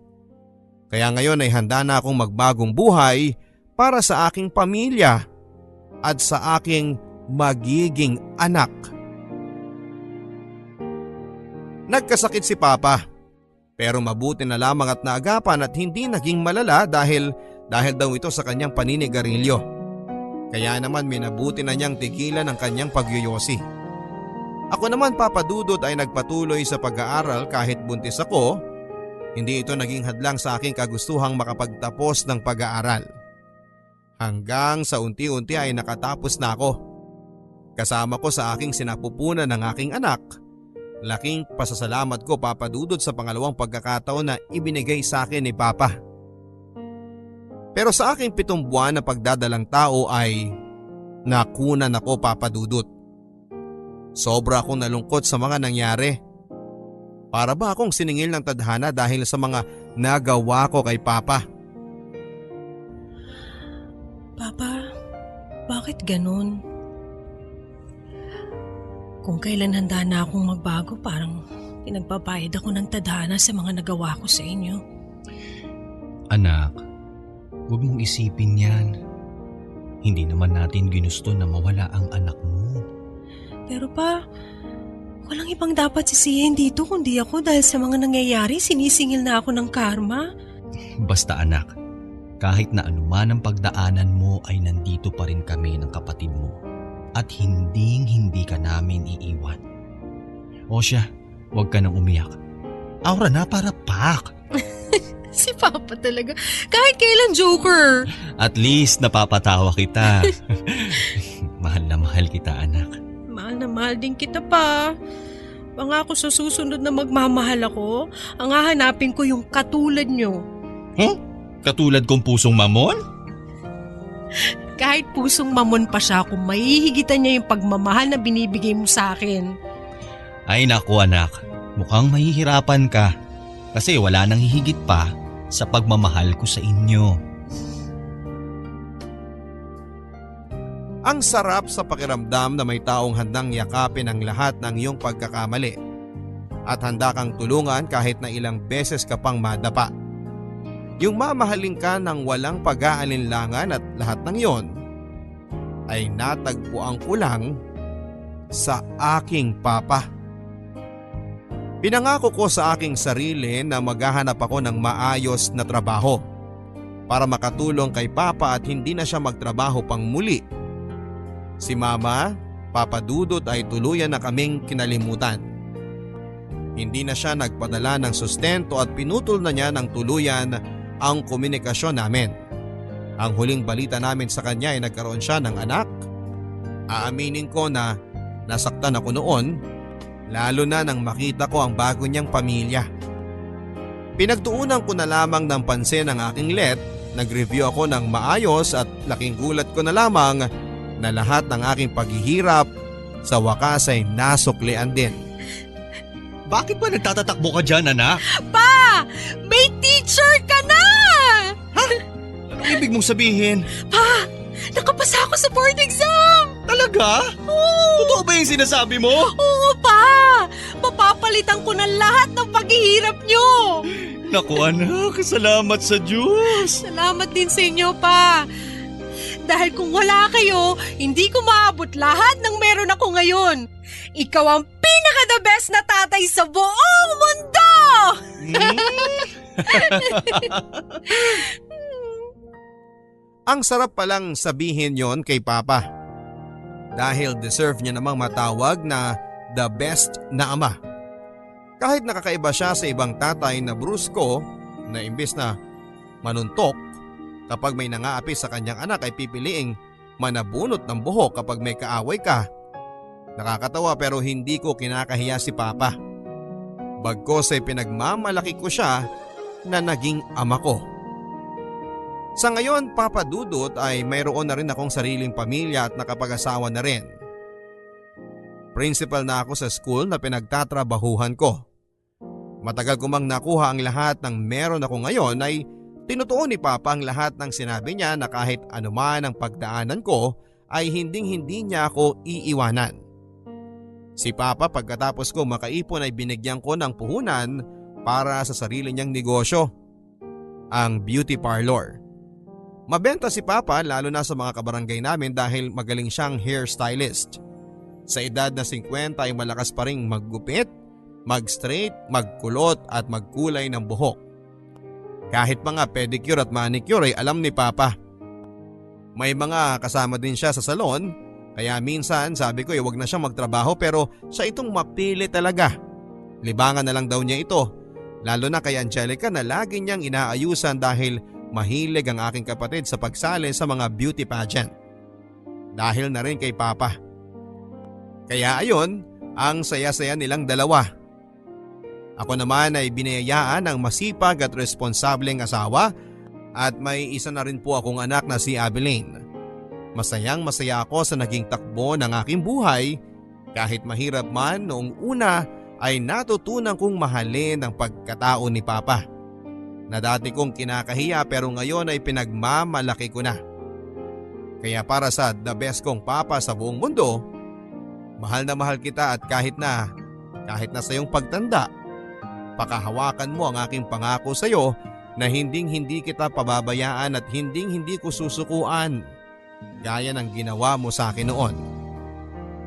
Kaya ngayon ay handa na akong magbagong buhay para sa aking pamilya at sa aking magiging anak. Nagkasakit si Papa, pero mabuti na lamang at naagapan at hindi naging malala dahil daw ito sa kanyang paninigarilyo. Kaya naman minabuti na niyang tigilan ang kanyang pagyoyosi. Ako naman, Papa Dudut, ay nagpatuloy sa pag-aaral kahit buntis ako. Hindi ito naging hadlang sa aking kagustuhang makapagtapos ng pag-aaral. Hanggang sa unti-unti ay nakatapos na ako. Kasama ko sa aking sinapupunan ng aking anak. Laking pasasalamat ko, Papa Dudut, sa pangalawang pagkakataon na ibinigay sa akin ni Papa. Pero sa aking 7 buwan na pagdadalang tao ay nakunan ako, Papa Dudut. Sobra akong nalungkot sa mga nangyari. Para ba akong siningil ng tadhana dahil sa mga nagawa ko kay Papa? Papa, bakit ganun? Kung kailan handa na akong magbago, parang pinagbabayad ako ng tadhana sa mga nagawa ko sa inyo. Anak, huwag mong isipin yan. Hindi naman natin ginusto na mawala ang anak mo. Pero pa, walang ibang dapat sisihin dito kundi ako dahil sa mga nangyayari sinisingil na ako ng karma. Basta anak, kahit na anuman ang pagdaanan mo ay nandito pa rin kami ng kapatid mo. At hindi ka namin iiwan. O siya, huwag ka nang umiyak. Aura na para pak. Si Papa talaga, kahit kailan joker. At least napapatawa kita. Mahal na mahal kita, anak. Mahal na mahal din kita pa. Pangako sa susunod na magmamahal ako, ang hahanapin ko yung katulad nyo. Katulad kong pusong mamon? Kahit pusong mamon pa siya, kung mahihigitan niya yung pagmamahal na binibigay mo sa akin. Ay naku anak, mukhang mahihirapan ka. Kasi wala nang hihigit pa sa pagmamahal ko sa inyo. Ang sarap sa pakiramdam na may taong handang yakapin ang lahat ng iyong pagkakamali at handa kang tulungan kahit na ilang beses ka pang madapa. Yung mamahalin ka ng walang pag-aalinlangan at lahat ng iyon ay natagpuan ko lang sa aking Papa. Pinangako ko sa aking sarili na maghahanap ako ng maayos na trabaho para makatulong kay Papa at hindi na siya magtrabaho pang muli. Si Mama, Papa Dudut ay tuluyan na kaming kinalimutan. Hindi na siya nagpadala ng sustento at pinutol na niya ng tuluyan ang komunikasyon namin. Ang huling balita namin sa kanya ay nagkaroon siya ng anak. Aaminin ko na nasaktan ako noon, lalo na nang makita ko ang bago niyang pamilya. Pinagtuunan ko na lamang ng pansin ang aking let, nag-review ako ng maayos at laking gulat ko na lamang na lahat ng aking paghihirap sa wakas ay nasuklian din. Bakit ba nagtatatakbo ka dyan, anak? Pa! May teacher ka na! Anong ibig mong sabihin? Pa! Nakapasa ako sa board exam! Talaga? Oo! Totoo ba yung sinasabi mo? Oo pa! Mapapalitan ko na lahat ng paghihirap nyo! Naku anak, salamat sa Diyos! Salamat din sa inyo pa! Dahil kung wala kayo, hindi ko maabot lahat ng meron ako ngayon. Ikaw ang pinaka-the best na tatay sa buong mundo! Ang sarap palang sabihin yon kay Papa. Dahil deserve niya namang matawag na the best na ama. Kahit nakakaiba siya sa ibang tatay na brusko na imbes na manuntok, kapag may nangaapi sa kanyang anak ay pipiliing manabunot ng buhok kapag may kaaway ka. Nakakatawa pero hindi ko kinakahiya si Papa. Bagkos ay pinagmamalaki ko siya na naging ama ko. Sa ngayon, Papa Dudut, ay mayroon na rin akong sariling pamilya at nakapag-asawa na rin. Principal na ako sa school na pinagtatrabahuhan ko. Matagal ko mang nakuha ang lahat ng meron ako ngayon ay tinutuon ni Papa ang lahat ng sinabi niya na kahit anuman ang pagdaanan ko ay hinding-hindi niya ako iiwanan. Si Papa pagkatapos ko makaipon ay binigyan ko ng puhunan para sa sarili niyang negosyo, ang beauty parlor. Mabenta si Papa lalo na sa mga kabarangay namin dahil magaling siyang hairstylist. Sa edad na 50 ay malakas pa ring maggupit, mag-straight, magkulot at magkulay ng buhok. Kahit mga pedicure at manicure ay alam ni Papa. May mga kasama din siya sa salon Kaya minsan sabi ko wag na siyang magtrabaho pero siya itong mapili talaga. Libangan na lang daw niya ito. Lalo na kay Angelica na lagi niyang inaayusan dahil mahilig ang aking kapatid sa pagsali sa mga beauty pageant. Dahil na rin kay Papa. Kaya ayon, ang saya-saya nilang dalawa. Ako naman ay biniyayaan ng masipag at responsableng asawa at may isa na rin po akong anak na si Abilene. Masayang masaya ako sa naging takbo ng aking buhay kahit mahirap man noong una ay natutunan kong mahalin ang pagkatao ni Papa. Na dati kong kinakahiya pero ngayon ay pinagmamalaki ko na. Kaya para sa the best kong Papa sa buong mundo, mahal na mahal kita at kahit na sa iyong pagtanda, pakahawakan mo ang aking pangako sa iyo na hindi kita pababayaan at hindi ko susukuan gaya ng ginawa mo sa akin noon.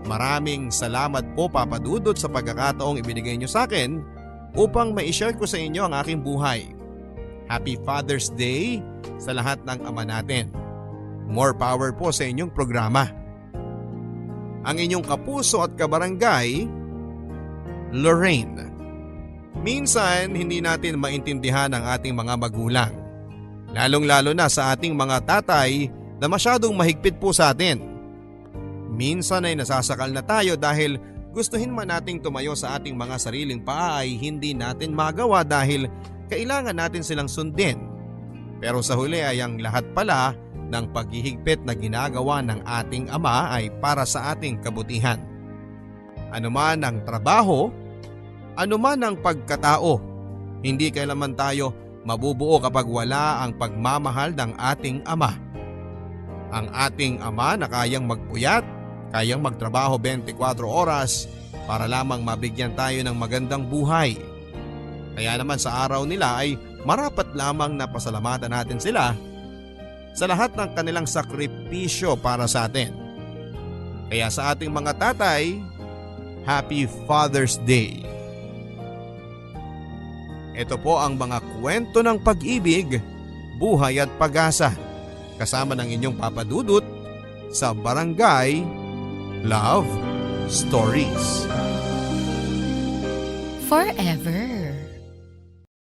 Maraming salamat po Papa Dudut sa pagkakataong ibinigay niyo sa akin upang ma-share ko sa inyo ang aking buhay. Happy Father's Day sa lahat ng ama natin. More power po sa inyong programa. Ang inyong kapuso at kabarangay, Lorraine. Minsan hindi natin maintindihan ang ating mga magulang. Lalong-lalo na sa ating mga tatay na masyadong mahigpit po sa atin. Minsan ay nasasakal na tayo dahil gustuhin man nating tumayo sa ating mga sariling paa ay hindi natin magawa dahil kailangan natin silang sundin. Pero sa huli ay ang lahat pala ng paghihigpit na ginagawa ng ating ama ay para sa ating kabutihan. Ano man ang trabaho, ano man ang pagkatao, hindi kailanman tayo mabubuo kapag wala ang pagmamahal ng ating ama. Ang ating ama na kayang magpuyat, kayang magtrabaho 24 oras para lamang mabigyan tayo ng magandang buhay. Kaya naman sa araw nila ay marapat lamang na pasalamatan natin sila sa lahat ng kanilang sakripisyo para sa atin. Kaya sa ating mga tatay, Happy Father's Day. Ito po ang mga kwento ng pag-ibig, buhay at pag-asa kasama ng inyong Papa Dudut sa Barangay Love Stories. Forever.